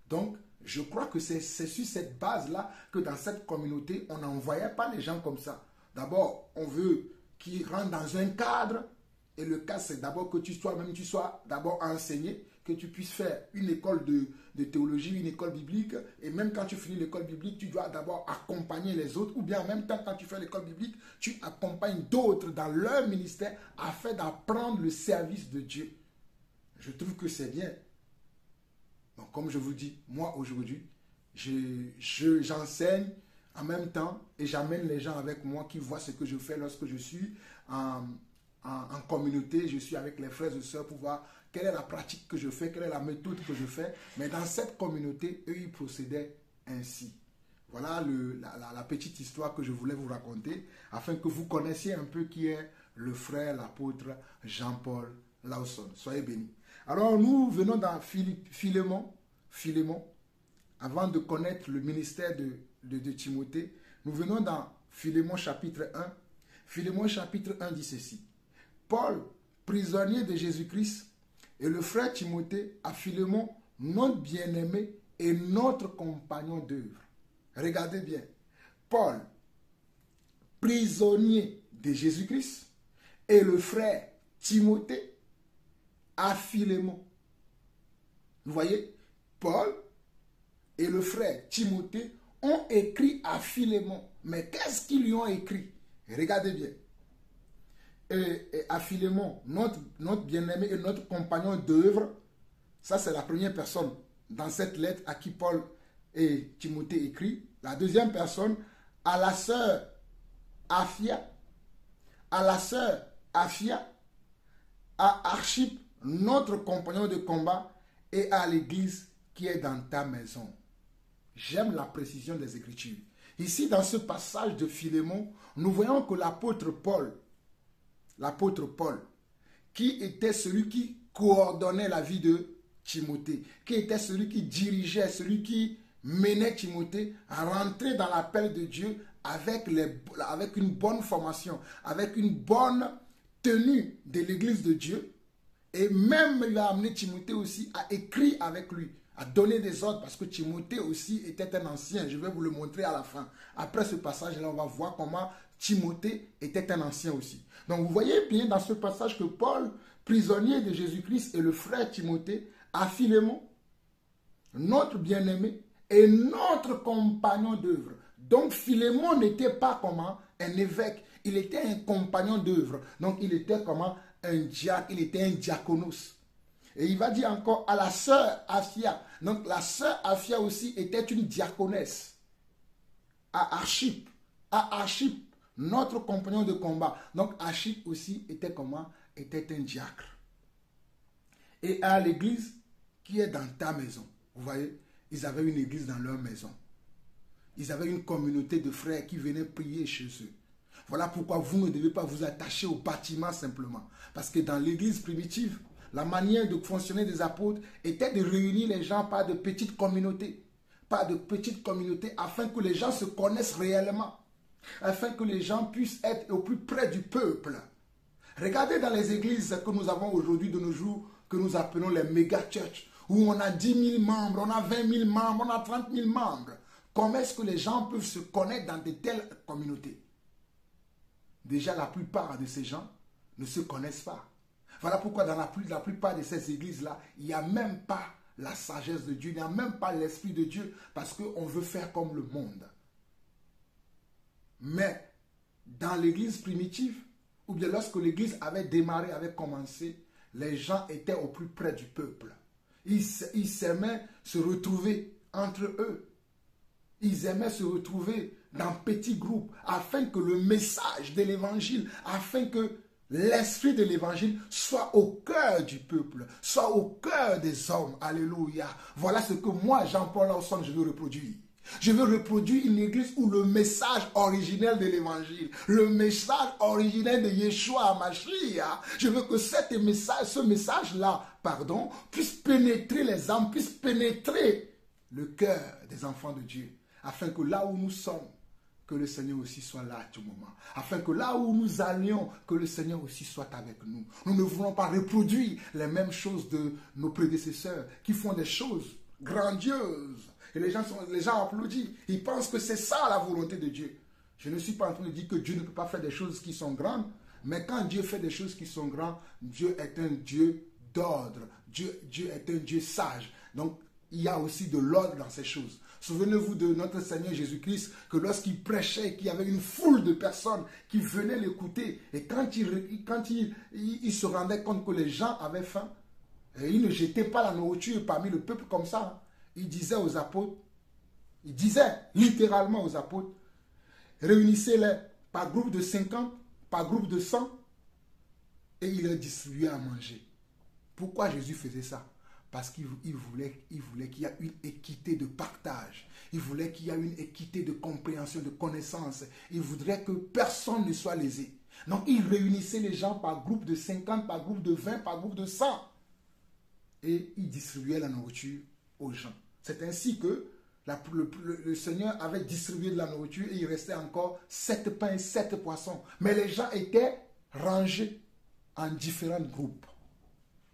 Donc, je crois que c'est sur cette base-là que dans cette communauté, on n'envoyait pas les gens comme ça. D'abord, on veut qu'ils rentrent dans un cadre. Et le cas, c'est d'abord que tu sois d'abord enseigné, que tu puisses faire une école de théologie, une école biblique. Et même quand tu finis l'école biblique, tu dois d'abord accompagner les autres. Ou bien en même temps, quand tu fais l'école biblique, tu accompagnes d'autres dans leur ministère afin d'apprendre le service de Dieu. Je trouve que c'est bien. Donc, comme je vous dis, moi aujourd'hui, j'enseigne en même temps et j'amène les gens avec moi qui voient ce que je fais lorsque je suis en communauté, je suis avec les frères et sœurs pour voir quelle est la pratique que je fais, quelle est la méthode que je fais. Mais dans cette communauté, eux, ils procédaient ainsi. Voilà la petite histoire que je voulais vous raconter afin que vous connaissiez un peu qui est le frère, l'apôtre Jean-Paul Lawson. Soyez bénis. Alors, nous venons dans Philémon, avant de connaître le ministère de Timothée, nous venons dans Philémon chapitre 1. Philémon chapitre 1 dit ceci. Paul, prisonnier de Jésus-Christ, et le frère Timothée à Philémon, notre bien-aimé et notre compagnon d'œuvre. Regardez bien. Paul, prisonnier de Jésus-Christ, et le frère Timothée à Philémon. Vous voyez, Paul et le frère Timothée ont écrit à Philémon. Mais qu'est-ce qu'ils lui ont écrit? Regardez bien. Et à Philémon, notre bien-aimé et notre compagnon d'œuvre, ça c'est la première personne dans cette lettre à qui Paul et Timothée écrit. La deuxième personne, à la sœur Aphia, à la sœur Afia, à Archip, notre compagnon de combat, et à l'église qui est dans ta maison. J'aime la précision des Écritures. Ici, dans ce passage de Philémon, nous voyons que l'apôtre Paul, qui était celui qui coordonnait la vie de Timothée, qui était celui qui dirigeait, celui qui menait Timothée à rentrer dans l'appel de Dieu avec une bonne formation, avec une bonne tenue de l'église de Dieu. Et même il a amené Timothée aussi à écrire avec lui, à donner des ordres, parce que Timothée aussi était un ancien. Je vais vous le montrer à la fin. Après ce passage-là, on va voir comment Timothée était un ancien aussi. Donc vous voyez bien dans ce passage que Paul, prisonnier de Jésus-Christ, et le frère Timothée, à Philémon, notre bien-aimé, et notre compagnon d'œuvre. Donc Philémon n'était pas comment un évêque, il était un compagnon d'œuvre. Donc il était comment un diacre, il était un diaconos. Et il va dire encore à la sœur Afia. Donc la sœur Afia aussi était une diaconesse. À Archip, notre compagnon de combat. Donc Archip aussi était comment? Était un diacre. Et à l'église qui est dans ta maison. Vous voyez, ils avaient une église dans leur maison. Ils avaient une communauté de frères qui venaient prier chez eux. Voilà pourquoi vous ne devez pas vous attacher au bâtiment simplement. Parce que dans l'église primitive, la manière de fonctionner des apôtres était de réunir les gens par de petites communautés. Par de petites communautés afin que les gens se connaissent réellement. Afin que les gens puissent être au plus près du peuple. Regardez dans les églises que nous avons aujourd'hui de nos jours, que nous appelons les méga-churches, où on a 10 000 membres, on a 20 000 membres, on a 30 000 membres. Comment est-ce que les gens peuvent se connaître dans de telles communautés? Déjà, la plupart de ces gens ne se connaissent pas. Voilà pourquoi dans la plupart de ces églises-là, il n'y a même pas la sagesse de Dieu, il n'y a même pas l'Esprit de Dieu, parce qu'on veut faire comme le monde. Mais dans l'église primitive, ou bien lorsque l'église avait démarré, avait commencé, les gens étaient au plus près du peuple. Ils s'aimaient se retrouver entre eux. Ils aimaient se retrouver dans petits groupes afin que le message de l'évangile, afin que l'esprit de l'évangile soit au cœur du peuple, soit au cœur des hommes. Alléluia. Voilà ce que moi, Jean-Paul Lawson, je veux reproduire. Je veux reproduire une église où le message originel de l'évangile, le message originel de Yeshua HaMashiach, je veux que ce message-là, puisse pénétrer les âmes, puisse pénétrer le cœur des enfants de Dieu, afin que là où nous sommes, que le Seigneur aussi soit là à tout moment. Afin que là où nous allions, que le Seigneur aussi soit avec nous. Nous ne voulons pas reproduire les mêmes choses de nos prédécesseurs qui font des choses grandioses. Et les gens applaudissent. Ils pensent que c'est ça la volonté de Dieu. Je ne suis pas en train de dire que Dieu ne peut pas faire des choses qui sont grandes. Mais quand Dieu fait des choses qui sont grandes, Dieu est un Dieu d'ordre. Dieu est un Dieu sage. Donc, il y a aussi de l'ordre dans ces choses. Souvenez-vous de notre Seigneur Jésus-Christ, que lorsqu'il prêchait, qu'il y avait une foule de personnes qui venaient l'écouter. Et quand il se rendait compte que les gens avaient faim, et il ne jetait pas la nourriture parmi le peuple comme ça. Il disait aux apôtres, il disait littéralement aux apôtres, réunissez-les par groupe de 50, par groupe de 100, et il les distribuait à manger. Pourquoi Jésus faisait ça? Parce qu'il voulait qu'il y ait une équité de partage. Il voulait qu'il y ait une équité de compréhension, de connaissance. Il voudrait que personne ne soit lésé. Donc il réunissait les gens par groupe de 50, par groupe de 20, par groupe de 100. Et il distribuait la nourriture aux gens. C'est ainsi que le Seigneur avait distribué de la nourriture et il restait encore 7 pains et 7 poissons. Mais les gens étaient rangés en différents groupes.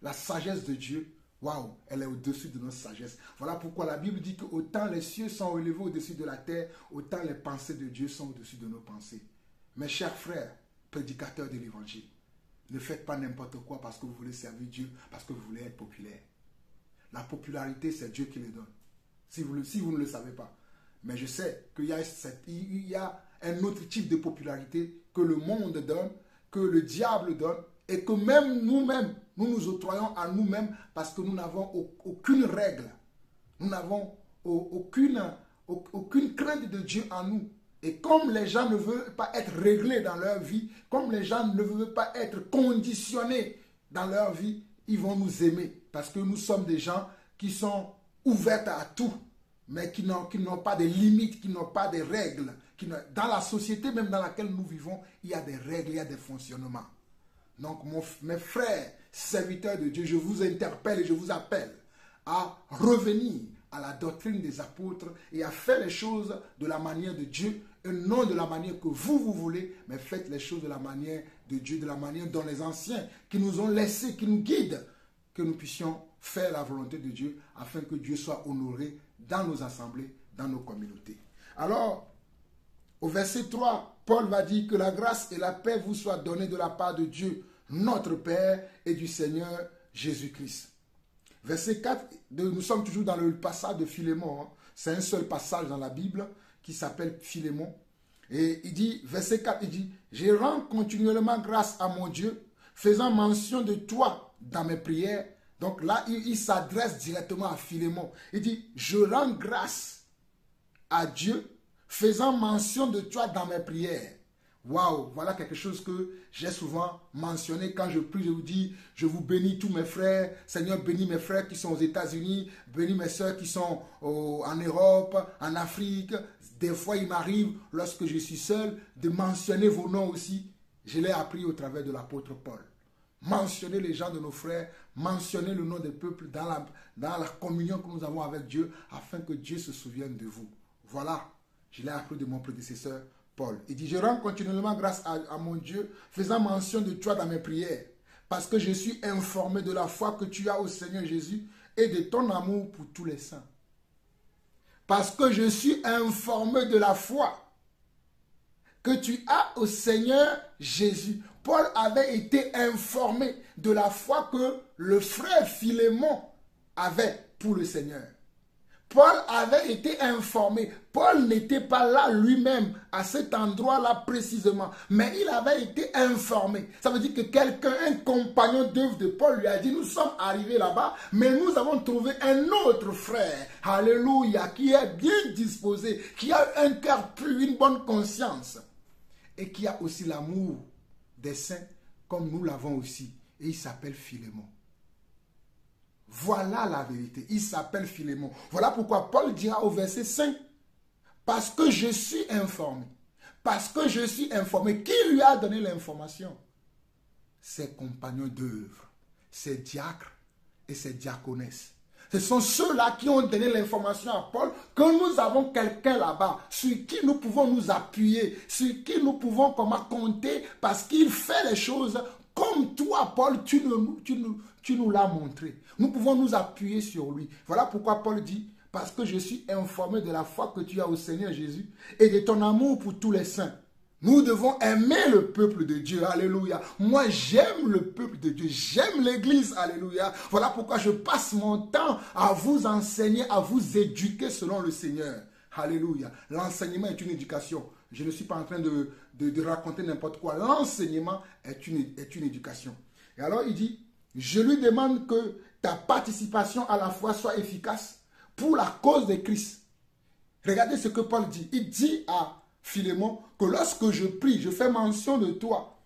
La sagesse de Dieu, waouh, elle est au-dessus de notre sagesse. Voilà pourquoi la Bible dit que autant les cieux sont élevés au-dessus de la terre, autant les pensées de Dieu sont au-dessus de nos pensées. Mes chers frères, prédicateurs de l'évangile, ne faites pas n'importe quoi parce que vous voulez servir Dieu, parce que vous voulez être populaire. La popularité, c'est Dieu qui le donne. Si vous ne le savez pas. Mais je sais qu'il y a un autre type de popularité que le monde donne, que le diable donne, et que même nous-mêmes, nous nous octroyons à nous-mêmes parce que nous n'avons aucune règle. Nous n'avons aucune crainte de Dieu en nous. Et comme les gens ne veulent pas être réglés dans leur vie, comme les gens ne veulent pas être conditionnés dans leur vie, ils vont nous aimer. Parce que nous sommes des gens qui sont ouverts à tout, mais qui n'ont pas de limites, qui n'ont pas de règles. Dans la société même dans laquelle nous vivons, il y a des règles, il y a des fonctionnements. Donc mes frères, serviteurs de Dieu, je vous interpelle et je vous appelle à revenir à la doctrine des apôtres et à faire les choses de la manière de Dieu et non de la manière que vous voulez, mais faites les choses de la manière de Dieu, de la manière dont les anciens qui nous ont laissés, qui nous guident, que nous puissions faire la volonté de Dieu afin que Dieu soit honoré dans nos assemblées, dans nos communautés. Alors, au verset 3, Paul va dire que la grâce et la paix vous soient données de la part de Dieu, notre Père et du Seigneur Jésus-Christ. Verset 4, nous sommes toujours dans le passage de Philémon. C'est un seul passage dans la Bible qui s'appelle Philémon. Et il dit, verset 4, il dit, « Je rends continuellement grâce à mon Dieu, faisant mention de toi dans mes prières. » Donc là, il s'adresse directement à Philémon. Il dit, « Je rends grâce à Dieu, faisant mention de toi dans mes prières. » Waouh, voilà quelque chose que j'ai souvent mentionné quand je prie, je vous dis, je vous bénis tous mes frères, Seigneur bénis mes frères qui sont aux États-Unis, bénis mes soeurs qui sont en Europe, en Afrique. Des fois il m'arrive, lorsque je suis seul, de mentionner vos noms aussi. Je l'ai appris au travers de l'apôtre Paul. Mentionner les gens de nos frères, mentionner le nom des peuples dans la communion que nous avons avec Dieu, afin que Dieu se souvienne de vous. Voilà, je l'ai appris de mon prédécesseur Paul. Il dit, je rends continuellement grâce à mon Dieu, faisant mention de toi dans mes prières, parce que je suis informé de la foi que tu as au Seigneur Jésus et de ton amour pour tous les saints. Parce que je suis informé de la foi que tu as au Seigneur Jésus. Paul avait été informé de la foi que le frère Philémon avait pour le Seigneur. Paul avait été informé. Paul n'était pas là lui-même à cet endroit-là précisément, mais il avait été informé. Ça veut dire que quelqu'un, un compagnon d'œuvre de Paul lui a dit, nous sommes arrivés là-bas, mais nous avons trouvé un autre frère, alléluia, qui est bien disposé, qui a un cœur pur, une bonne conscience, et qui a aussi l'amour des saints, comme nous l'avons aussi. Et il s'appelle Philémon. Voilà la vérité. Il s'appelle Philémon. Voilà pourquoi Paul dira au verset 5, parce que je suis informé. Parce que je suis informé. Qui lui a donné l'information? Ses compagnons d'œuvre, ses diacres et ses diaconesses. Ce sont ceux-là qui ont donné l'information à Paul que nous avons quelqu'un là-bas sur qui nous pouvons nous appuyer, sur qui nous pouvons compter parce qu'il fait les choses comme toi, Paul, tu nous l'as montré. Nous pouvons nous appuyer sur lui. Voilà pourquoi Paul dit, parce que je suis informé de la foi que tu as au Seigneur Jésus et de ton amour pour tous les saints. Nous devons aimer le peuple de Dieu, alléluia. Moi, j'aime le peuple de Dieu, j'aime l'église, alléluia. Voilà pourquoi je passe mon temps à vous enseigner, à vous éduquer selon le Seigneur. Alléluia. L'enseignement est une éducation. Je ne suis pas en train de raconter n'importe quoi. L'enseignement est une éducation. Et alors il dit, je lui demande que ta participation à la foi soit efficace pour la cause de Christ. Regardez ce que Paul dit. Il dit à Philémon que lorsque je prie, je fais mention de toi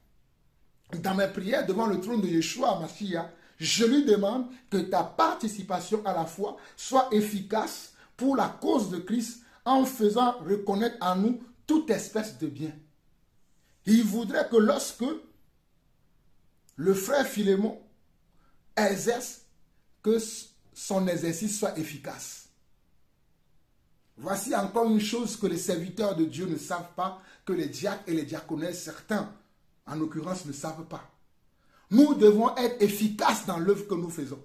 dans mes prières devant le trône de Yeshua, Mashiach, je lui demande que ta participation à la foi soit efficace pour la cause de Christ en faisant reconnaître à nous toute espèce de bien. Il voudrait que lorsque le frère Philémon exerce, que son exercice soit efficace. Voici encore une chose que les serviteurs de Dieu ne savent pas, que les diacres et les diaconesses, certains, en l'occurrence, ne savent pas. Nous devons être efficaces dans l'œuvre que nous faisons.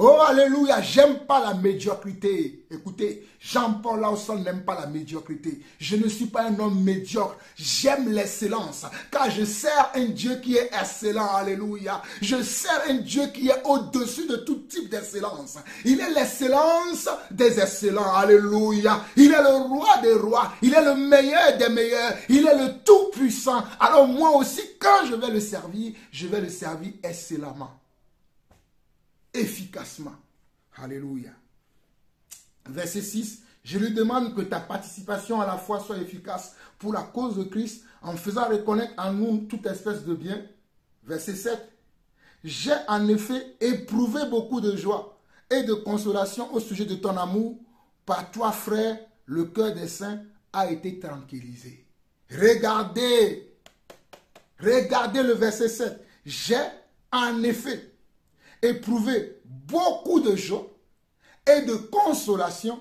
Oh, alléluia, j'aime pas la médiocrité. Écoutez, Jean-Paul Lawson n'aime pas la médiocrité. Je ne suis pas un homme médiocre. J'aime l'excellence, car je sers un Dieu qui est excellent, alléluia. Je sers un Dieu qui est au-dessus de tout type d'excellence. Il est l'excellence des excellents, alléluia. Il est le roi des rois. Il est le meilleur des meilleurs. Il est le tout-puissant. Alors moi aussi, quand je vais le servir excellemment. Efficacement. Alléluia. Verset 6. Je lui demande que ta participation à la foi soit efficace pour la cause de Christ, en faisant reconnaître en nous toute espèce de bien. Verset 7. J'ai en effet éprouvé beaucoup de joie et de consolation au sujet de ton amour. Par toi, frère, le cœur des saints a été tranquillisé. Regardez le verset 7. J'ai en effet éprouvé beaucoup de joie et de consolation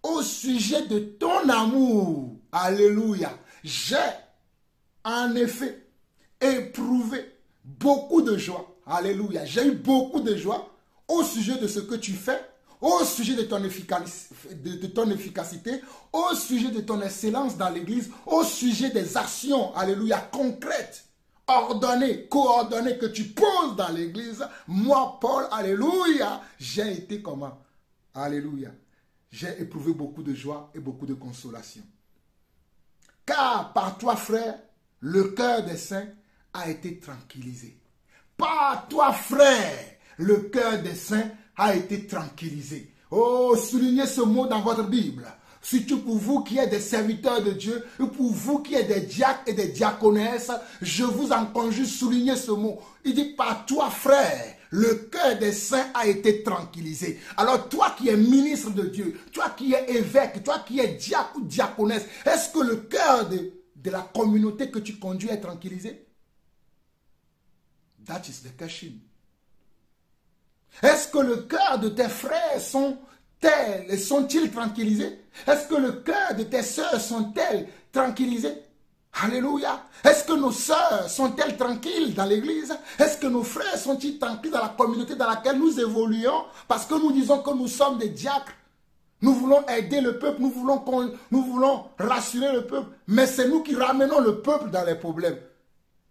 au sujet de ton amour. Alléluia. J'ai en effet éprouvé beaucoup de joie. Alléluia. J'ai eu beaucoup de joie au sujet de ce que tu fais, au sujet de ton efficacité, au sujet de ton excellence dans l'église, au sujet des actions, alléluia, concrètes, ordonnées, coordonnées que tu poses dans l'église. Moi, Paul, alléluia, j'ai été comment? Alléluia. J'ai éprouvé beaucoup de joie et beaucoup de consolation. Car par toi, frère, le cœur des saints a été tranquillisé. Par toi, frère, le cœur des saints a été tranquillisé. Oh, soulignez ce mot dans votre Bible. Surtout pour vous qui êtes des serviteurs de Dieu, ou pour vous qui êtes des diacres et des diaconesses, je vous en conjure, soulignez ce mot. Il dit, par toi, frère, le cœur des saints a été tranquillisé. Alors toi qui es ministre de Dieu, toi qui es évêque, toi qui es diacre ou diaconesse, est-ce que le cœur de la communauté que tu conduis est tranquillisé? That is the question. Est-ce que le cœur de tes frères sont-ils tranquillisés? Est-ce que le cœur de tes sœurs sont-elles tranquillisées? Alléluia. Est-ce que nos sœurs sont-elles tranquilles dans l'église? Est-ce que nos frères sont-ils tranquilles dans la communauté dans laquelle nous évoluons? Parce que nous disons que nous sommes des diacres. Nous voulons aider le peuple, nous voulons rassurer le peuple. Mais c'est nous qui ramenons le peuple dans les problèmes.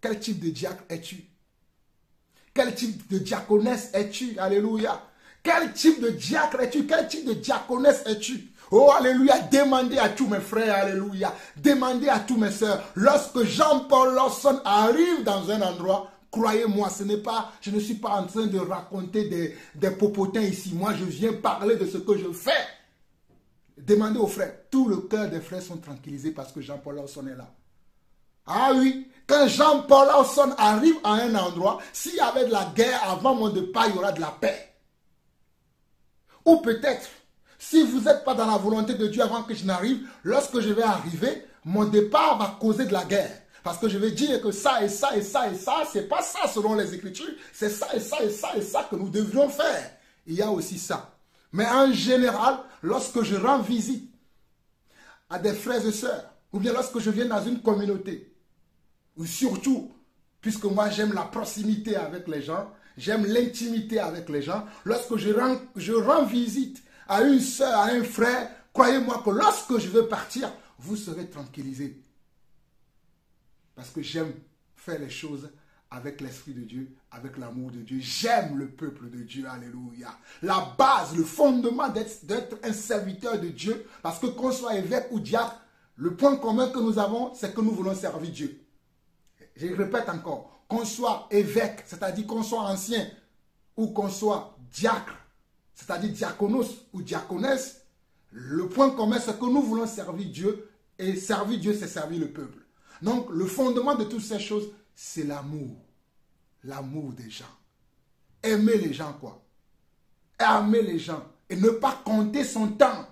Quel type de diacre es-tu? Quel type de diaconesse es-tu? Alléluia. Quel type de diacre es-tu? Quel type de diaconesse es-tu? Oh, alléluia. Demandez à tous mes frères, alléluia. Demandez à tous mes sœurs. Lorsque Jean-Paul Lawson arrive dans un endroit, croyez-moi, je ne suis pas en train de raconter des popotins ici. Moi, je viens parler de ce que je fais. Demandez aux frères. Tout le cœur des frères sont tranquillisés parce que Jean-Paul Lawson est là. Ah oui, quand Jean-Paul Lawson arrive à un endroit, s'il y avait de la guerre avant mon départ, il y aura de la paix. Ou peut-être, si vous n'êtes pas dans la volonté de Dieu avant que je n'arrive, lorsque je vais arriver, mon départ va causer de la guerre. Parce que je vais dire que ça et ça et ça et ça, c'est pas ça selon les Écritures, c'est ça et ça et ça et ça que nous devrions faire. Il y a aussi ça. Mais en général, lorsque je rends visite à des frères et sœurs, ou bien lorsque je viens dans une communauté, ou surtout, puisque moi j'aime la proximité avec les gens, j'aime l'intimité avec les gens, lorsque je rends visite à une sœur, à un frère, croyez-moi que lorsque je veux partir, vous serez tranquillisés. Parce que j'aime faire les choses avec l'Esprit de Dieu, avec l'amour de Dieu. J'aime le peuple de Dieu, alléluia. La base, le fondement d'être un serviteur de Dieu, parce que qu'on soit évêque ou diacre, le point commun que nous avons, c'est que nous voulons servir Dieu. Je répète encore, qu'on soit évêque, c'est-à-dire qu'on soit ancien, ou qu'on soit diacre, c'est-à-dire diaconos ou diaconesse, le point commun, c'est que nous voulons servir Dieu, et servir Dieu, c'est servir le peuple. Donc, le fondement de toutes ces choses, c'est l'amour. L'amour des gens. Aimer les gens, quoi. Aimer les gens. Et ne pas compter son temps.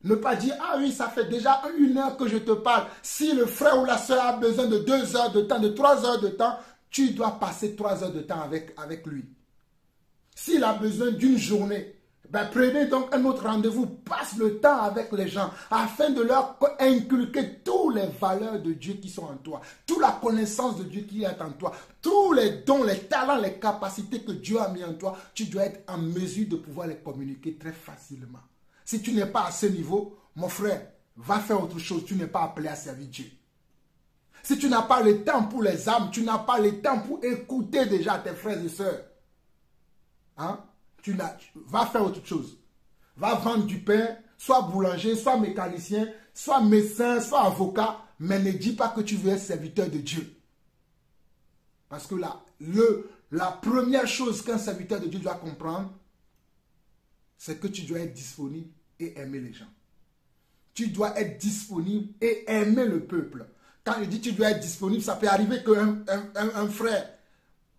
Ne pas dire, ah oui, ça fait déjà 1 heure que je te parle. Si le frère ou la soeur a besoin de 2 heures de temps, de 3 heures de temps, tu dois passer 3 heures de temps avec lui. S'il a besoin d'une journée, ben prenez donc un autre rendez-vous, passe le temps avec les gens afin de leur inculquer toutes les valeurs de Dieu qui sont en toi, toute la connaissance de Dieu qui est en toi, tous les dons, les talents, les capacités que Dieu a mis en toi, tu dois être en mesure de pouvoir les communiquer très facilement. Si tu n'es pas à ce niveau, mon frère, va faire autre chose, tu n'es pas appelé à servir Dieu. Si tu n'as pas le temps pour les âmes, tu n'as pas le temps pour écouter déjà tes frères et sœurs, hein? Va faire autre chose. Va vendre du pain, soit boulanger, soit mécanicien, soit médecin, soit avocat, mais ne dis pas que tu veux être serviteur de Dieu. Parce que la première chose qu'un serviteur de Dieu doit comprendre, c'est que tu dois être disponible et aimer les gens. tu dois être disponible et aimer le peuple. Quand je dis tu dois être disponible, ça peut arriver qu'un frère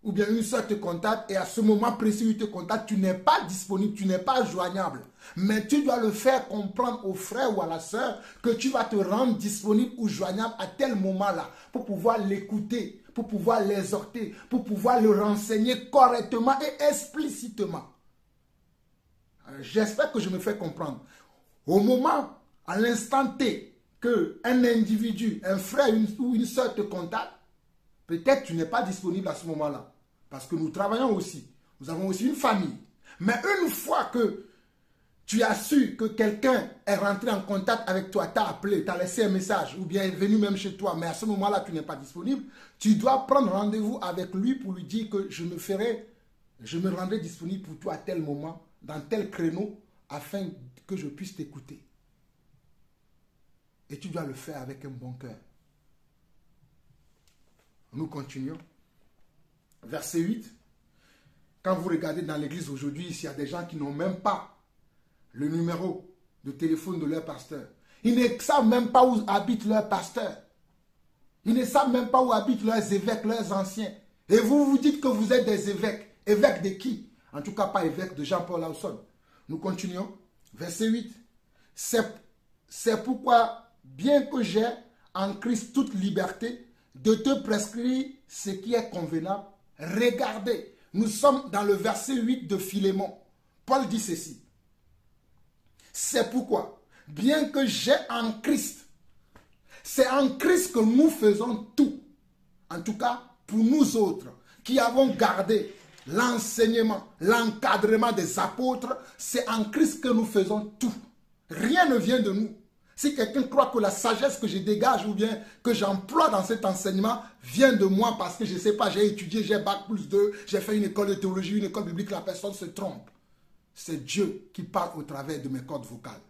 ou bien une soeur te contacte et à ce moment précis où il te contacte, tu n'es pas disponible, tu n'es pas joignable. Mais tu dois le faire comprendre au frère ou à la soeur que tu vas te rendre disponible ou joignable à tel moment-là pour pouvoir l'écouter, pour pouvoir l'exhorter, pour pouvoir le renseigner correctement et explicitement. J'espère que je me fais comprendre. Au moment, à l'instant T, qu'un individu, un frère ou une soeur te contacte, peut-être tu n'es pas disponible à ce moment-là. Parce que nous travaillons aussi. Nous avons aussi une famille. Mais une fois que tu as su que quelqu'un est rentré en contact avec toi, t'a appelé, t'a laissé un message, ou bien est venu même chez toi, mais à ce moment-là, tu n'es pas disponible, tu dois prendre rendez-vous avec lui pour lui dire que je me rendrai disponible pour toi à tel moment, dans tel créneau, afin que je puisse t'écouter. Et tu dois le faire avec un bon cœur. Nous continuons. Verset 8. Quand vous regardez dans l'église aujourd'hui, il y a des gens qui n'ont même pas le numéro de téléphone de leur pasteur. Ils ne savent même pas où habite leur pasteur. Ils ne savent même pas où habitent leurs évêques, leurs anciens. Et vous vous dites que vous êtes des évêques. Évêques de qui? En tout cas, pas évêques de Jean-Paul Lawson. Nous continuons. Verset 8. C'est pourquoi, bien que j'ai en Christ toute liberté de te prescrire ce qui est convenable, regardez, nous sommes dans le verset 8 de Philémon. Paul dit ceci. C'est pourquoi, bien que j'ai en Christ, c'est en Christ que nous faisons tout. En tout cas, pour nous autres, qui avons gardé l'enseignement, l'encadrement des apôtres, c'est en Christ que nous faisons tout. Rien ne vient de nous. Si quelqu'un croit que la sagesse que je dégage ou bien que j'emploie dans cet enseignement vient de moi parce que je ne sais pas, j'ai étudié, j'ai bac+2, j'ai fait une école de théologie, une école biblique, la personne se trompe. C'est Dieu qui parle au travers de mes cordes vocales.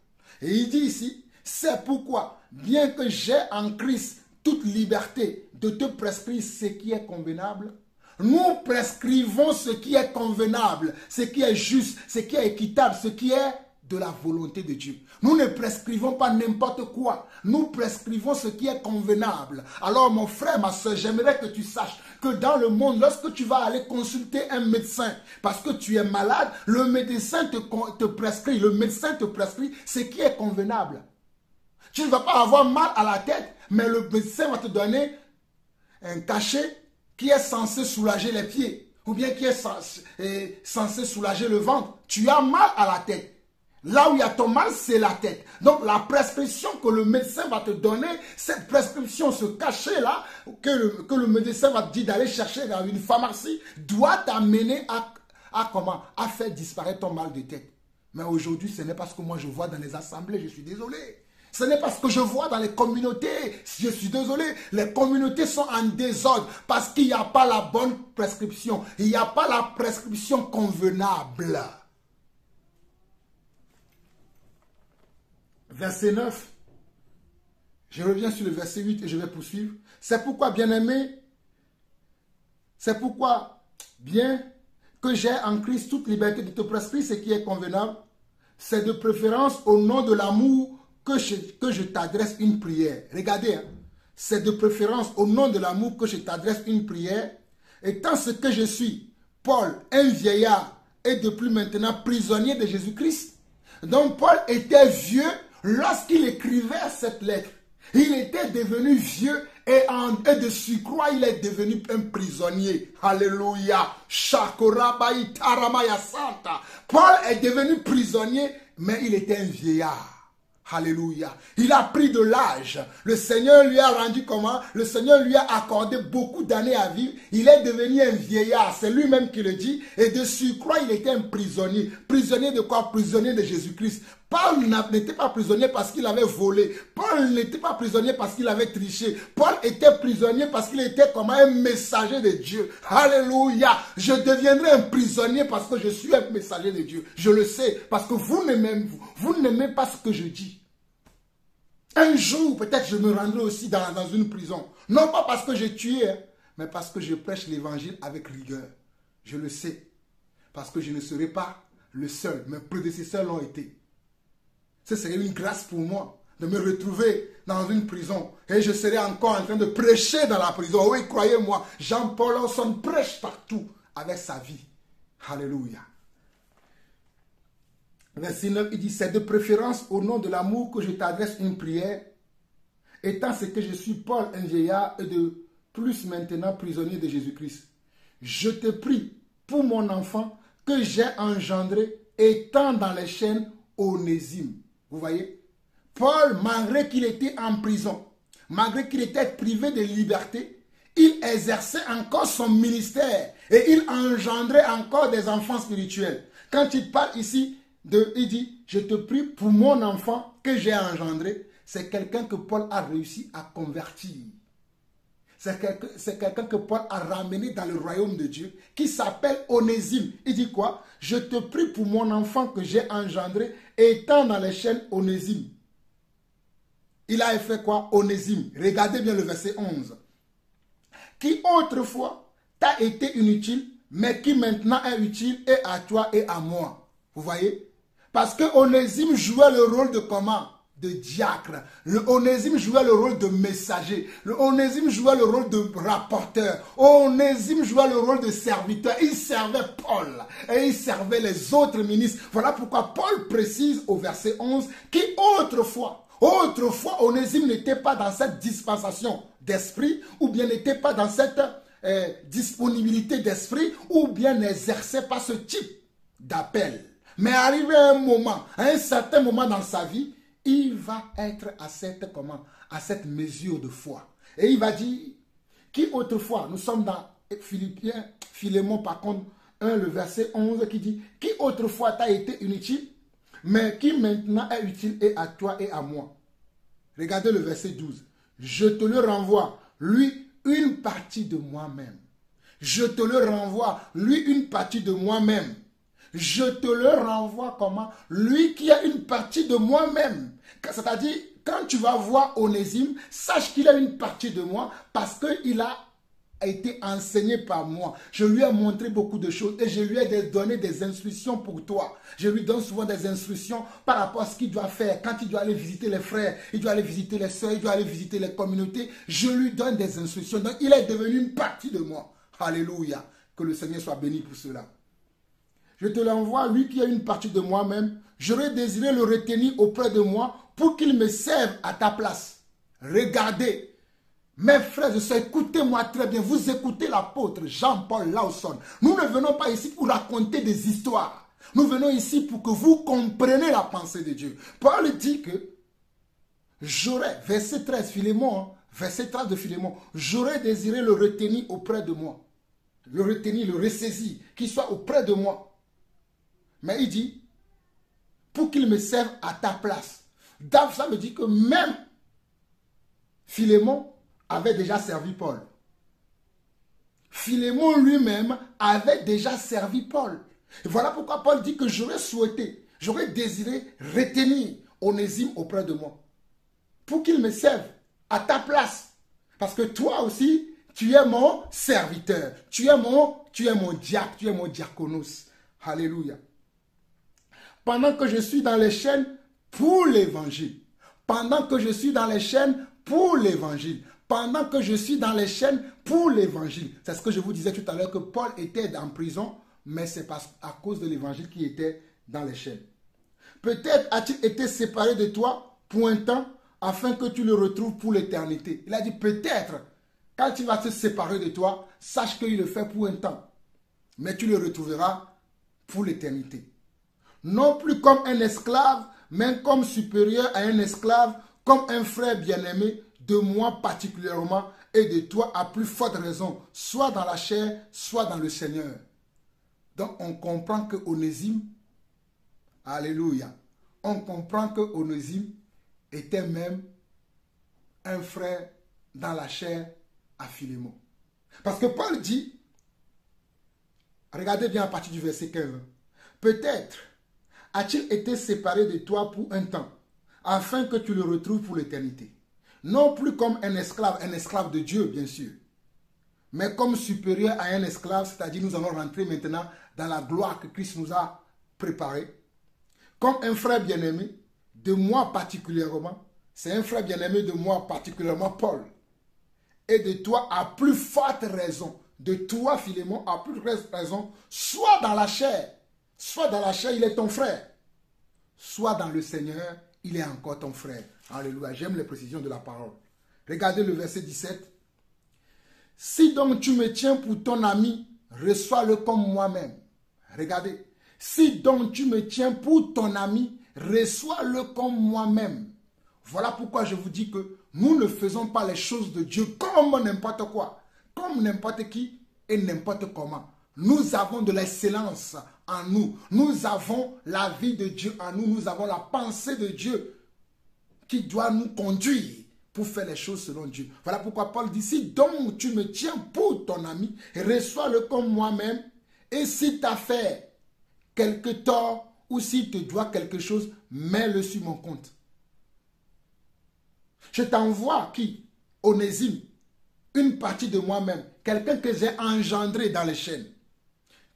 Et il dit ici, c'est pourquoi, bien que j'ai en Christ toute liberté de te prescrire ce qui est convenable, nous prescrivons ce qui est convenable, ce qui est juste, ce qui est équitable, ce qui est de la volonté de Dieu. Nous ne prescrivons pas n'importe quoi. Nous prescrivons ce qui est convenable. Alors mon frère, ma soeur, j'aimerais que tu saches que dans le monde, lorsque tu vas aller consulter un médecin parce que tu es malade, le médecin te prescrit, le médecin te prescrit ce qui est convenable. Tu ne vas pas avoir mal à la tête, mais le médecin va te donner un cachet qui est censé soulager les pieds ou bien qui est censé soulager le ventre. Tu as mal à la tête. Là où il y a ton mal, c'est la tête. Donc la prescription que le médecin va te donner, cette prescription, ce cachet-là, que le médecin va te dire d'aller chercher dans une pharmacie, doit t'amener à faire disparaître ton mal de tête. Mais aujourd'hui, ce n'est pas ce que moi je vois dans les assemblées, je suis désolé. Ce n'est pas ce que je vois dans les communautés, je suis désolé. Les communautés sont en désordre parce qu'il n'y a pas la bonne prescription. Il n'y a pas la prescription convenable. Verset 9, je reviens sur le verset 8 et je vais poursuivre. C'est pourquoi, bien-aimé, c'est pourquoi, bien que j'ai en Christ toute liberté de te prescrire ce qui est convenable, c'est de préférence au nom de l'amour que je t'adresse une prière. Regardez, hein, c'est de préférence au nom de l'amour que je t'adresse une prière. Étant ce que je suis, Paul, un vieillard, et depuis maintenant prisonnier de Jésus-Christ. Donc Paul était vieux lorsqu'il écrivait cette lettre. Il était devenu vieux et de surcroît, il est devenu un prisonnier. Alléluia. Paul est devenu prisonnier, mais il était un vieillard. Alléluia. Il a pris de l'âge. Le Seigneur lui a rendu comment? Le Seigneur lui a accordé beaucoup d'années à vivre. Il est devenu un vieillard. C'est lui-même qui le dit. Et de surcroît, il était un prisonnier. Prisonnier de quoi? Prisonnier de Jésus-Christ. Paul n'était pas prisonnier parce qu'il avait volé. Paul n'était pas prisonnier parce qu'il avait triché. Paul était prisonnier parce qu'il était comme un messager de Dieu. Alléluia. Je deviendrai un prisonnier parce que je suis un messager de Dieu. Je le sais parce que vous n'aimez pas ce que je dis. Un jour, peut-être je me rendrai aussi dans une prison. Non pas parce que j'ai tué, mais parce que je prêche l'évangile avec rigueur. Je le sais. Parce que je ne serai pas le seul. Mes prédécesseurs l'ont été. Ce serait une grâce pour moi de me retrouver dans une prison et je serai encore en train de prêcher dans la prison. Oui, croyez-moi, Jean-Paul Lawson prêche partout avec sa vie. Alléluia. Verset 9, il dit, c'est de préférence au nom de l'amour que je t'adresse une prière, étant ce que je suis Paul, un vieillard, et de plus maintenant prisonnier de Jésus-Christ. Je te prie pour mon enfant que j'ai engendré, étant dans les chaînes, Onésime. Vous voyez, Paul, malgré qu'il était en prison, malgré qu'il était privé de liberté, il exerçait encore son ministère et il engendrait encore des enfants spirituels. Quand il parle ici, il dit, je te prie pour mon enfant que j'ai engendré, c'est quelqu'un que Paul a réussi à convertir. C'est quelqu'un que Paul a ramené dans le royaume de Dieu, qui s'appelle Onésime. Il dit quoi? Je te prie pour mon enfant que j'ai engendré, étant dans les chaînes, Onésime. Il a fait quoi? Onésime. Regardez bien le verset 11. Qui autrefois t'a été inutile, mais qui maintenant est utile et à toi et à moi. Vous voyez? Parce que Onésime jouait le rôle de comment? De diacre. Le Onésime jouait le rôle de messager. Le Onésime jouait le rôle de rapporteur. Onésime jouait le rôle de serviteur. Il servait Paul et il servait les autres ministres. Voilà pourquoi Paul précise au verset 11 qui autrefois, Onésime n'était pas dans cette dispensation d'esprit ou bien n'était pas dans cette disponibilité d'esprit ou bien n'exerçait pas ce type d'appel. Mais arrivé à un moment, à un certain moment dans sa vie, il va être à cette mesure de foi. Et il va dire, qui autrefois, nous sommes dans Philémon par contre, 1, le verset 11 qui dit, qui autrefois t'a été inutile, mais qui maintenant est utile et à toi et à moi. Regardez le verset 12. Je te le renvoie, lui, une partie de moi-même. Je te le renvoie, lui, une partie de moi-même. Je te le renvoie comment? Lui qui a une partie de moi-même. C'est-à-dire, quand tu vas voir Onésime, sache qu'il a une partie de moi parce qu'il a été enseigné par moi. Je lui ai montré beaucoup de choses et je lui ai donné des instructions pour toi. Je lui donne souvent des instructions par rapport à ce qu'il doit faire. Quand il doit aller visiter les frères, il doit aller visiter les soeurs, il doit aller visiter les communautés. Je lui donne des instructions. Donc, il est devenu une partie de moi. Alléluia. Que le Seigneur soit béni pour cela. Je te l'envoie, lui qui a une partie de moi-même. J'aurais désiré le retenir auprès de moi pour qu'il me serve à ta place. Regardez, mes frères et sœurs, écoutez-moi très bien. Vous écoutez l'apôtre Jean-Paul Lawson. Nous ne venons pas ici pour raconter des histoires. Nous venons ici pour que vous compreniez la pensée de Dieu. Paul dit que j'aurais, verset 13, Philémon, verset 13 de Philémon, j'aurais désiré le retenir auprès de moi. Le retenir, le ressaisir, qu'il soit auprès de moi. Mais il dit, pour qu'il me serve à ta place. Ça veut dire que même Philémon avait déjà servi Paul. Philémon lui-même avait déjà servi Paul. Et voilà pourquoi Paul dit que j'aurais souhaité, j'aurais désiré retenir Onésime auprès de moi. Pour qu'il me serve à ta place. Parce que toi aussi, tu es mon serviteur. Tu es mon diacre, tu es mon diaconos. Alléluia. Pendant que je suis dans les chaînes pour l'évangile. Pendant que je suis dans les chaînes pour l'évangile. Pendant que je suis dans les chaînes pour l'évangile. C'est ce que je vous disais tout à l'heure, que Paul était en prison, mais c'est à cause de l'évangile qu'il était dans les chaînes. Peut-être a-t-il été séparé de toi pour un temps, afin que tu le retrouves pour l'éternité. Il a dit peut-être, quand il va se séparer de toi, sache qu'il le fait pour un temps. Mais tu le retrouveras pour l'éternité. Non plus comme un esclave, mais comme supérieur à un esclave, comme un frère bien-aimé, de moi particulièrement et de toi à plus forte raison, soit dans la chair, soit dans le Seigneur. Donc on comprend que Onésime, alléluia, on comprend que Onésime était même un frère dans la chair à Philémon. Parce que Paul dit, regardez bien à partir du verset 15, peut-être a-t-il été séparé de toi pour un temps, afin que tu le retrouves pour l'éternité. Non plus comme un esclave de Dieu, bien sûr, mais comme supérieur à un esclave, c'est-à-dire nous allons rentrer maintenant dans la gloire que Christ nous a préparée, comme un frère bien-aimé, de moi particulièrement, c'est un frère bien-aimé de moi, particulièrement Paul. Et de toi, à plus forte raison. De toi, Philémon, à plus forte raison. Soit dans la chair. Soit dans la chair, il est ton frère. Soit dans le Seigneur, il est encore ton frère. Alléluia. J'aime les précisions de la parole. Regardez le verset 17. Si donc tu me tiens pour ton ami, reçois-le comme moi-même. Regardez. Si donc tu me tiens pour ton ami, reçois-le comme moi-même. Voilà pourquoi je vous dis que nous ne faisons pas les choses de Dieu comme n'importe quoi, comme n'importe qui et n'importe comment. Nous avons de l'excellence en nous. Nous avons la vie de Dieu en nous. Nous avons la pensée de Dieu qui doit nous conduire pour faire les choses selon Dieu. Voilà pourquoi Paul dit, si donc tu me tiens pour ton ami, reçois-le comme moi-même. Et si tu as fait quelque tort ou s'il te doit quelque chose, mets-le sur mon compte. Je t'envoie qui? Onésime, une partie de moi-même, quelqu'un que j'ai engendré dans les chaînes,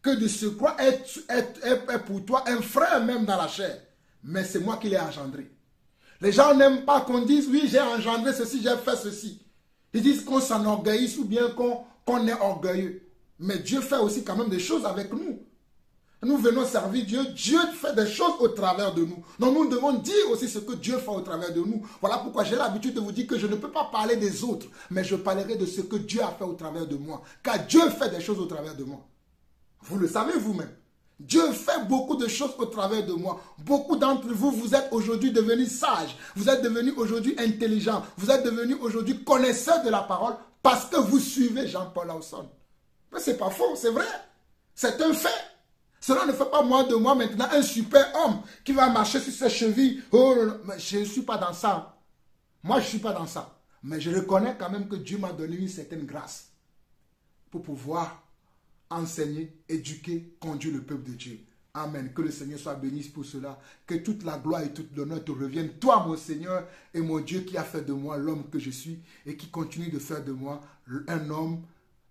que de surcroît est pour toi un frère même dans la chair, mais c'est moi qui l'ai engendré. Les gens n'aiment pas qu'on dise, oui, j'ai engendré ceci, j'ai fait ceci. Ils disent qu'on s'enorgueillisse ou bien qu'on est orgueilleux. Mais Dieu fait aussi quand même des choses avec nous. Nous venons servir Dieu. Dieu fait des choses au travers de nous. Donc nous devons dire aussi ce que Dieu fait au travers de nous. Voilà pourquoi j'ai l'habitude de vous dire que je ne peux pas parler des autres, mais je parlerai de ce que Dieu a fait au travers de moi. Car Dieu fait des choses au travers de moi. Vous le savez vous-même. Dieu fait beaucoup de choses au travers de moi. Beaucoup d'entre vous, vous êtes aujourd'hui devenus sages. Vous êtes devenus aujourd'hui intelligents. Vous êtes devenus aujourd'hui connaisseurs de la parole parce que vous suivez Jean-Paul Lawson. Mais ce n'est pas faux, c'est vrai. C'est un fait. Cela ne fait pas moi de moi maintenant un super homme qui va marcher sur ses chevilles. Oh, mais je ne suis pas dans ça. Moi, je ne suis pas dans ça. Mais je reconnais quand même que Dieu m'a donné une certaine grâce pour pouvoir enseigner, éduquer, conduire le peuple de Dieu. Amen. Que le Seigneur soit béni pour cela. Que toute la gloire et toute l'honneur te reviennent. Toi, mon Seigneur et mon Dieu qui a fait de moi l'homme que je suis et qui continue de faire de moi un homme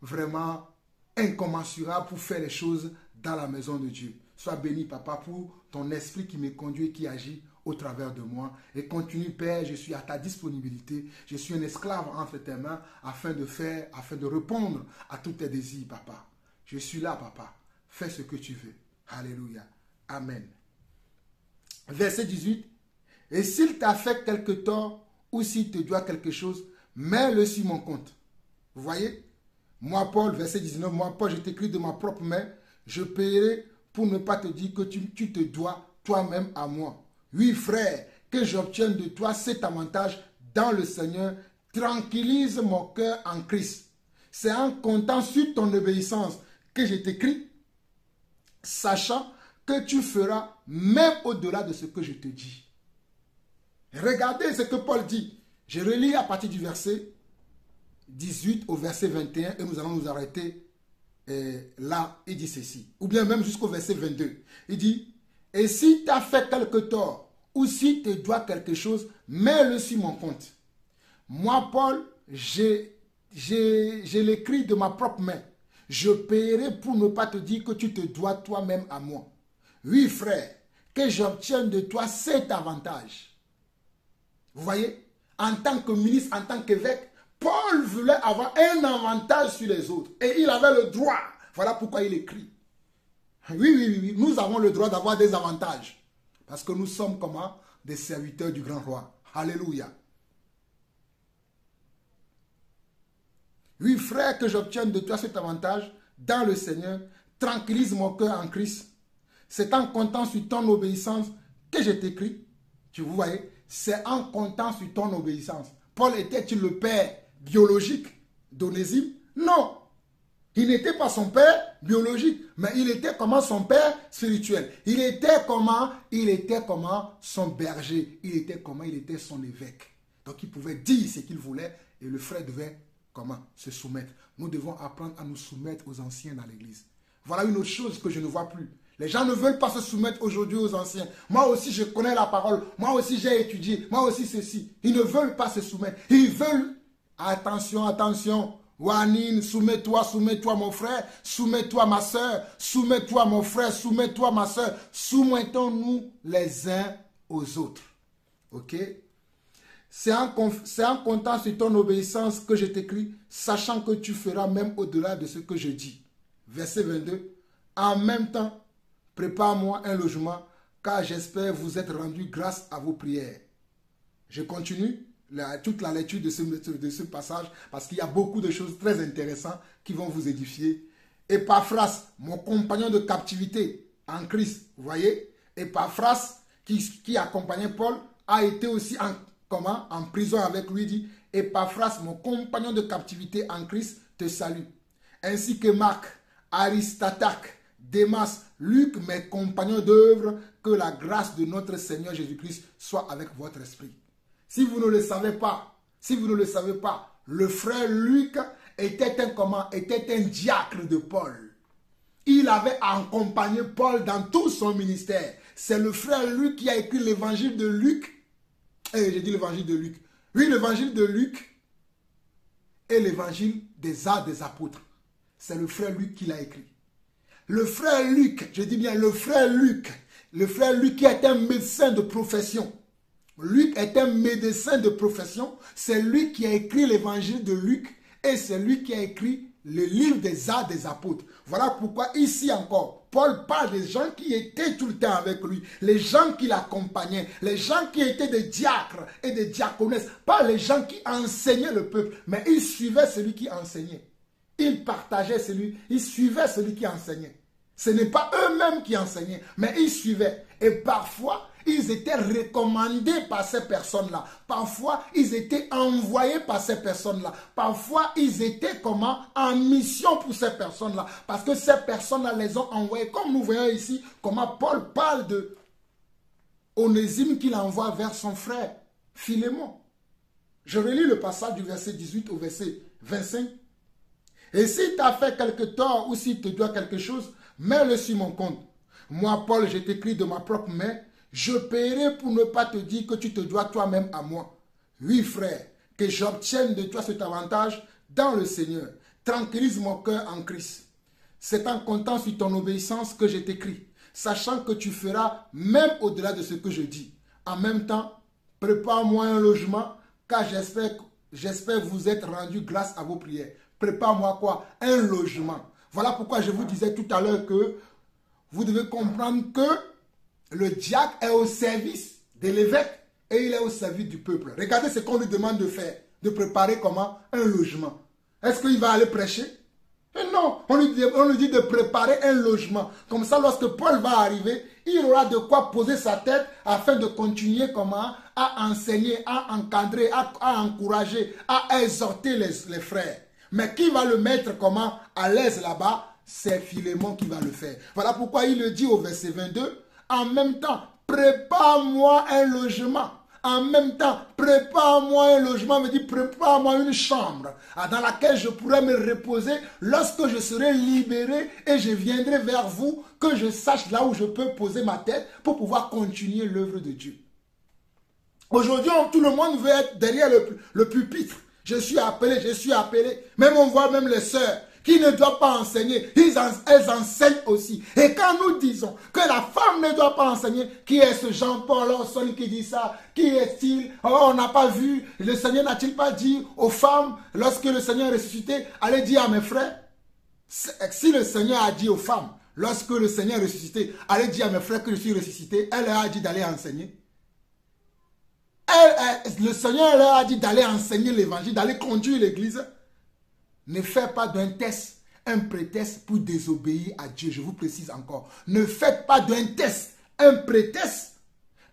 vraiment incommensurable pour faire les choses dans la maison de Dieu. Sois béni, Papa, pour ton esprit qui me conduit et qui agit au travers de moi. Et continue, Père, je suis à ta disponibilité. Je suis un esclave entre tes mains afin de répondre à tous tes désirs, Papa. Je suis là, Papa. Fais ce que tu veux. Alléluia. Amen. Verset 18. Et s'il t'a fait quelque tort ou s'il te doit quelque chose, mets-le sur mon compte. Vous voyez? Moi, Paul, verset 19, moi, Paul, je t'écris de ma propre main, je paierai pour ne pas te dire que tu te dois toi-même à moi. Oui, frère, que j'obtienne de toi cet avantage dans le Seigneur, tranquillise mon cœur en Christ. C'est en comptant sur ton obéissance que je t'écris, sachant que tu feras même au-delà de ce que je te dis. Regardez ce que Paul dit. Je relis à partir du verset 18 au verset 21 et nous allons nous arrêter là. Il dit ceci, ou bien même jusqu'au verset 22. Il dit, et si tu as fait quelque tort ou si tu dois quelque chose, mets-le sur mon compte. Moi, Paul, je l'écris de ma propre main. Je paierai pour ne pas te dire que tu te dois toi-même à moi. Oui, frère, que j'obtienne de toi cet avantage. Vous voyez, en tant que ministre, en tant qu'évêque, Paul voulait avoir un avantage sur les autres. Et il avait le droit. Voilà pourquoi il écrit. Oui, nous avons le droit d'avoir des avantages. Parce que nous sommes comment? Des serviteurs du grand roi. Alléluia. Oui, frère, que j'obtienne de toi cet avantage dans le Seigneur, tranquillise mon cœur en Christ. C'est en comptant sur ton obéissance que je t'écris. Tu vous voyez, c'est en comptant sur ton obéissance. Paul était-il le père biologique d'Onésime? Non. Il n'était pas son père biologique, mais il était comment son père spirituel. Il était comment son berger. Il était son évêque. Donc il pouvait dire ce qu'il voulait et le frère devait comment se soumettre. Nous devons apprendre à nous soumettre aux anciens dans l'église. Voilà une autre chose que je ne vois plus. Les gens ne veulent pas se soumettre aujourd'hui aux anciens. Moi aussi, je connais la parole. Moi aussi, j'ai étudié. Moi aussi, ceci. Ils ne veulent pas se soumettre. Ils veulent... Attention, attention. Wanine, soumets-toi mon frère. Soumets-toi ma soeur. Soumets-toi mon frère. Soumets-toi ma soeur. Soumettons-nous les uns aux autres. Ok? C'est en comptant sur ton obéissance que je t'écris, sachant que tu feras même au-delà de ce que je dis. Verset 22. En même temps, prépare-moi un logement, car j'espère vous être rendu grâce à vos prières. Je continue toute la lecture de ce passage, parce qu'il y a beaucoup de choses très intéressantes qui vont vous édifier. Épaphras, mon compagnon de captivité en Christ, vous voyez, Épaphras, qui accompagnait Paul, a été aussi en prison avec lui, dit, Épaphras, mon compagnon de captivité en Christ, te salue. Ainsi que Marc, Aristatarque, Démas, Luc, mes compagnons d'œuvre, que la grâce de notre Seigneur Jésus-Christ soit avec votre esprit. Si vous ne le savez pas, le frère Luc était un diacre de Paul. Il avait accompagné Paul dans tout son ministère. C'est le frère Luc qui a écrit l'évangile de Luc. J'ai dit l'évangile de Luc. Oui, l'évangile de Luc et l'évangile des Actes des Apôtres. C'est le frère Luc qui l'a écrit. Le frère Luc, je dis bien le frère Luc qui est un médecin de profession. Luc est un médecin de profession. C'est lui qui a écrit l'évangile de Luc et c'est lui qui a écrit le livre des Actes des Apôtres. Voilà pourquoi ici encore, Paul parle des gens qui étaient tout le temps avec lui, les gens qui l'accompagnaient, les gens qui étaient des diacres et des diaconesses, pas les gens qui enseignaient le peuple, mais ils suivaient celui qui enseignait. Ils partageaient ils suivaient celui qui enseignait. Ce n'est pas eux-mêmes qui enseignaient, mais ils suivaient. Et parfois, ils étaient recommandés par ces personnes-là. Parfois, ils étaient envoyés par ces personnes-là. Parfois, ils étaient en mission pour ces personnes-là. Parce que ces personnes-là les ont envoyés. Comme nous voyons ici, comment Paul parle de Onésime qu'il envoie vers son frère Philémon. Je relis le passage du verset 18 au verset 25. Et s'il t'a fait quelque tort ou s'il te doit quelque chose, mets-le sur mon compte. Moi, Paul, je t'écris de ma propre main. Je paierai pour ne pas te dire que tu te dois toi-même à moi. Oui, frère, que j'obtienne de toi cet avantage dans le Seigneur. Tranquillise mon cœur en Christ. C'est en comptant sur ton obéissance que je t'écris, sachant que tu feras même au-delà de ce que je dis. En même temps, prépare-moi un logement, car j'espère vous être rendu grâce à vos prières. Prépare-moi quoi? Un logement. Voilà pourquoi je vous disais tout à l'heure que vous devez comprendre que le diacre est au service de l'évêque et il est au service du peuple. Regardez ce qu'on lui demande de faire, de préparer comment? Un logement. Est-ce qu'il va aller prêcher? Et non, on lui dit de préparer un logement. Comme ça, lorsque Paul va arriver, il aura de quoi poser sa tête afin de continuer comment? À enseigner, à encadrer, à encourager, à exhorter les frères. Mais qui va le mettre comment à l'aise là-bas? C'est Philémon qui va le faire. Voilà pourquoi il le dit au verset 22. En même temps, prépare-moi un logement. En même temps, prépare-moi un logement, me dit prépare-moi une chambre dans laquelle je pourrai me reposer lorsque je serai libéré et je viendrai vers vous, que je sache là où je peux poser ma tête pour pouvoir continuer l'œuvre de Dieu. Aujourd'hui, tout le monde veut être derrière le pupitre. Je suis appelé. Même on voit même les sœurs qui ne doivent pas enseigner. Elles enseignent aussi. Et quand nous disons que la femme ne doit pas enseigner, qui est ce Jean-Paul Orson qui dit ça? Qui est-il? Oh, on n'a pas vu. Le Seigneur n'a-t-il pas dit aux femmes, lorsque le Seigneur est ressuscité, allez dire à mes frères? Si le Seigneur a dit aux femmes, lorsque le Seigneur est ressuscité, allez dire à mes frères que je suis ressuscité, elle leur a dit d'aller enseigner. Le Seigneur leur a dit d'aller enseigner l'évangile, d'aller conduire l'église. Ne faites pas d'un test un prétexte pour désobéir à Dieu. Je vous précise encore. Ne faites pas d'un test un prétexte,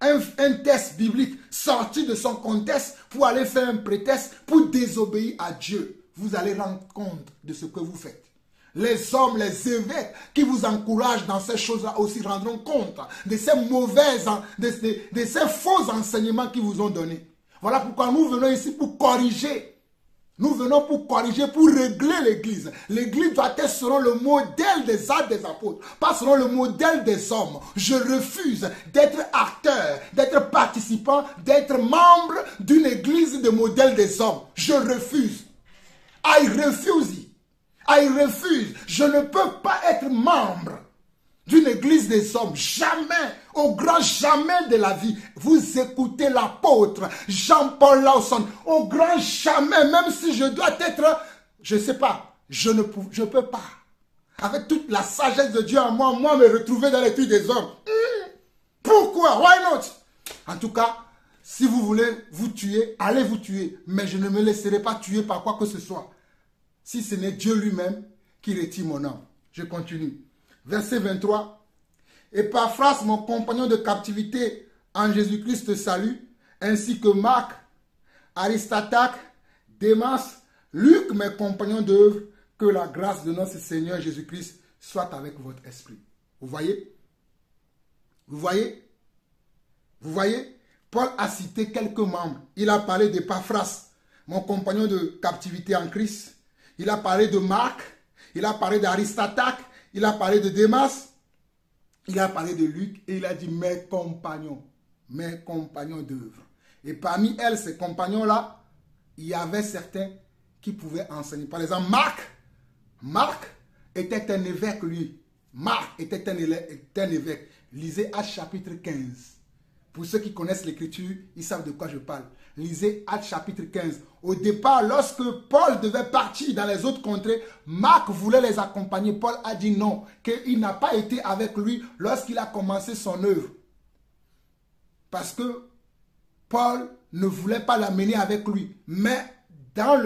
un test biblique sorti de son contexte pour aller faire un prétexte pour désobéir à Dieu. Vous allez rendre compte de ce que vous faites. Les hommes, les évêques qui vous encouragent dans ces choses-là aussi rendront compte de ces de ces faux enseignements qu'ils vous ont donnés. Voilà pourquoi nous venons ici pour corriger. Nous venons pour corriger, pour régler l'église. L'église doit être selon le modèle des Actes des Apôtres, pas selon le modèle des hommes. Je refuse d'être acteur, d'être participant, d'être membre d'une église de modèle des hommes. Je refuse. I refuse. Je ne peux pas être membre d'une église des hommes. Jamais, au grand jamais de la vie, vous écoutez l'apôtre Jean-Paul Lawson. Au grand jamais, même si je dois être, je ne sais pas, je peux pas. Avec toute la sagesse de Dieu en moi, me retrouver dans l'étude des hommes. Pourquoi? Why not? En tout cas, si vous voulez vous tuer, allez vous tuer. Mais je ne me laisserai pas tuer par quoi que ce soit. Si ce n'est Dieu lui-même qui retire mon âme. Je continue. Verset 23. Epaphras, mon compagnon de captivité en Jésus-Christ te salue, ainsi que Marc, Aristotaque, Démas, Luc, mes compagnons d'œuvre, que la grâce de notre Seigneur Jésus-Christ soit avec votre esprit. Vous voyez? Vous voyez? Vous voyez? Paul a cité quelques membres. Il a parlé d'Epaphras, mon compagnon de captivité en Christ. Il a parlé de Marc. Il a parlé d'Aristotaque. Il a parlé de Démas. Il a parlé de Luc. Et il a dit mes compagnons d'œuvre. Et parmi elles, ces compagnons-là, il y avait certains qui pouvaient enseigner. Par exemple, Marc était un évêque, lui. Marc était un évêque. Lisez Actes chapitre 15. Pour ceux qui connaissent l'écriture, ils savent de quoi je parle. Lisez Actes chapitre 15. Au départ, lorsque Paul devait partir dans les autres contrées, Marc voulait les accompagner. Paul a dit non, qu'il n'a pas été avec lui lorsqu'il a commencé son œuvre. Parce que Paul ne voulait pas l'amener avec lui. Mais dans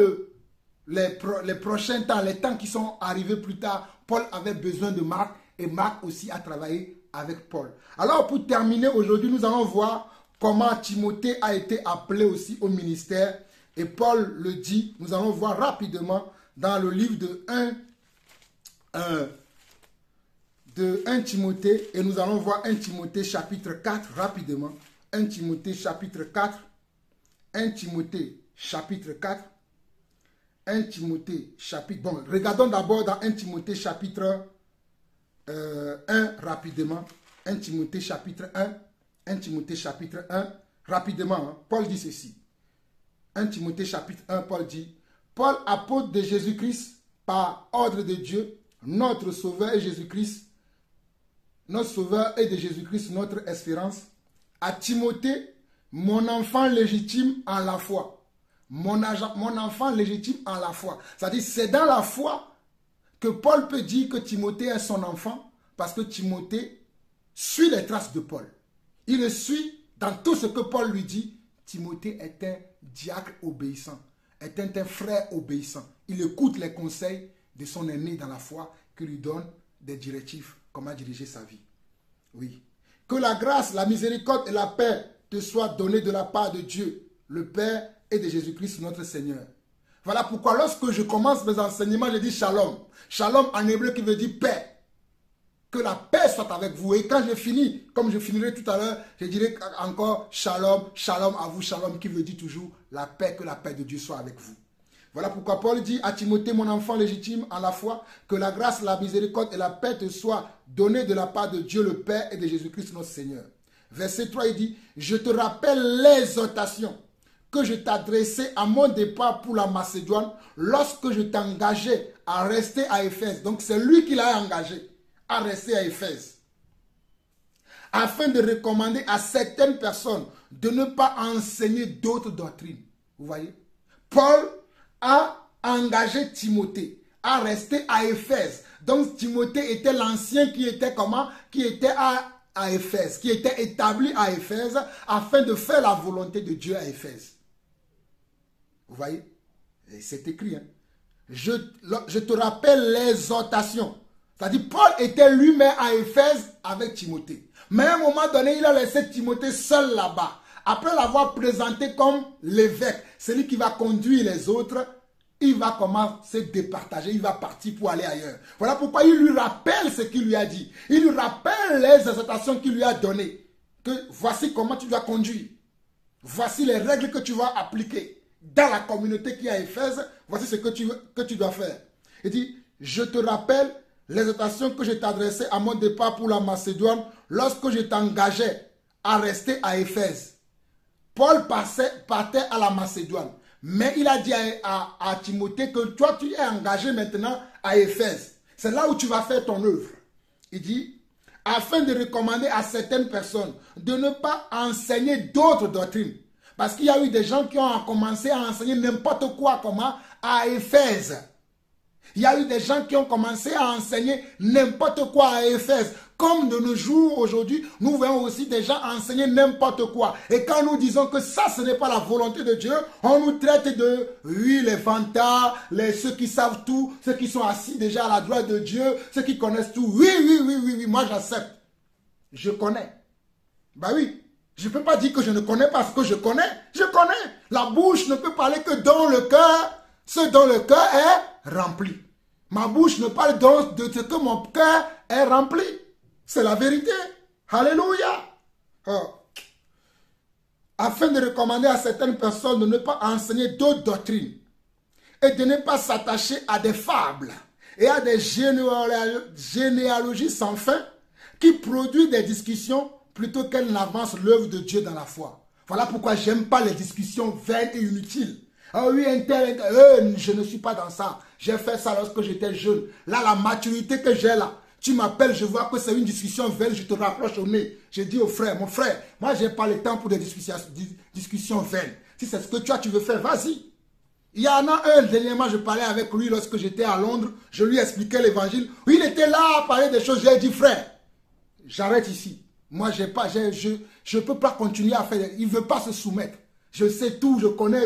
les prochains temps, les temps qui sont arrivés plus tard, Paul avait besoin de Marc et Marc aussi a travaillé avec Paul. Alors pour terminer aujourd'hui, nous allons voir comment Timothée a été appelé aussi au ministère. Et Paul le dit, nous allons voir rapidement dans le livre de 1 Timothée. Et nous allons voir 1 Timothée chapitre 4 rapidement. 1 Timothée chapitre 4. 1 Timothée chapitre 4. 1 Timothée chapitre... Bon, regardons d'abord dans 1 Timothée chapitre 1 rapidement. 1 Timothée chapitre 1. 1 Timothée chapitre 1. Rapidement, hein. Paul dit ceci. 1 Timothée chapitre 1, Paul dit, Paul, apôtre de Jésus-Christ, par ordre de Dieu, notre Sauveur et Jésus-Christ, notre Sauveur et de Jésus-Christ, notre espérance, à Timothée, mon enfant légitime en la foi. Mon enfant légitime en la foi. C'est-à-dire, c'est dans la foi que Paul peut dire que Timothée est son enfant, parce que Timothée suit les traces de Paul. Il le suit dans tout ce que Paul lui dit. Timothée est un diacre obéissant, est un frère obéissant. Il écoute les conseils de son aîné dans la foi qui lui donne des directives, comment diriger sa vie. Oui. Que la grâce, la miséricorde et la paix te soient données de la part de Dieu, le Père et de Jésus-Christ notre Seigneur. Voilà pourquoi lorsque je commence mes enseignements, je dis shalom. Shalom en hébreu qui veut dire paix. Que la paix soit avec vous. Et quand je finis, comme je finirai tout à l'heure, je dirai encore shalom, shalom à vous, shalom qui veut dire toujours la paix, que la paix de Dieu soit avec vous. Voilà pourquoi Paul dit à Timothée, mon enfant légitime en la foi, que la grâce, la miséricorde et la paix te soient données de la part de Dieu le Père et de Jésus-Christ notre Seigneur. Verset 3, il dit, je te rappelle l'exhortation que je t'adressais à mon départ pour la Macédoine lorsque je t'engageais à rester à Éphèse. Donc c'est lui qui l'a engagé à rester à Éphèse, afin de recommander à certaines personnes de ne pas enseigner d'autres doctrines. Vous voyez? Paul a engagé Timothée à rester à Éphèse. Donc Timothée était l'ancien qui était comment? Qui était à Éphèse, qui était établi à Éphèse afin de faire la volonté de Dieu à Éphèse. Vous voyez? C'est écrit. Hein? Je te rappelle l'exhortation. C'est-à-dire, Paul était lui-même à Éphèse avec Timothée. Mais à un moment donné, il a laissé Timothée seul là-bas. Après l'avoir présenté comme l'évêque, celui qui va conduire les autres, il va commencer à départager, il va partir pour aller ailleurs. Voilà pourquoi il lui rappelle ce qu'il lui a dit. Il lui rappelle les exhortations qu'il lui a données. Que voici comment tu dois conduire. Voici les règles que tu vas appliquer. Dans la communauté qui est à Éphèse, voici ce que tu dois faire. Il dit, je te rappelle l'exhortation que je t'adressais à mon départ pour la Macédoine lorsque je t'engageais à rester à Éphèse. Paul partait à la Macédoine. Mais il a dit à Timothée que toi tu es engagé maintenant à Éphèse. C'est là où tu vas faire ton œuvre. Il dit, afin de recommander à certaines personnes de ne pas enseigner d'autres doctrines. Parce qu'il y a eu des gens qui ont commencé à enseigner n'importe quoi comment à Éphèse. Il y a eu des gens qui ont commencé à enseigner n'importe quoi à Éphèse. Comme de nos jours aujourd'hui, nous voyons aussi des gens enseigner n'importe quoi. Et quand nous disons que ça, ce n'est pas la volonté de Dieu, on nous traite de, oui, les fantas, ceux qui savent tout, ceux qui sont assis déjà à la droite de Dieu, ceux qui connaissent tout. Oui, moi j'accepte. Je connais. Bah oui, je ne peux pas dire que je ne connais pas ce que je connais. Je connais. La bouche ne peut parler que dans le cœur, ce dont le cœur est rempli. Ma bouche ne parle donc de ce que mon cœur est rempli. C'est la vérité. Alléluia. Oh. Afin de recommander à certaines personnes de ne pas enseigner d'autres doctrines et de ne pas s'attacher à des fables et à des généalogies sans fin qui produisent des discussions plutôt qu'elles n'avancent l'œuvre de Dieu dans la foi. Voilà pourquoi j'aime pas les discussions vaines et inutiles. Ah oui, je ne suis pas dans ça. J'ai fait ça lorsque j'étais jeune. Là, la maturité que j'ai là, tu m'appelles, je vois que c'est une discussion vaine, je te rapproche au nez. Je dis au frère, mon frère, moi, je n'ai pas le temps pour des discussions vaines. Si c'est ce que tu veux faire, vas-y. Il y en a un, dernièrement, je parlais avec lui lorsque j'étais à Londres. Je lui expliquais l'évangile. Il était là à parler des choses. J'ai dit, frère, j'arrête ici. Moi, je ne peux pas continuer à faire. Il ne veut pas se soumettre. Je sais tout, je connais.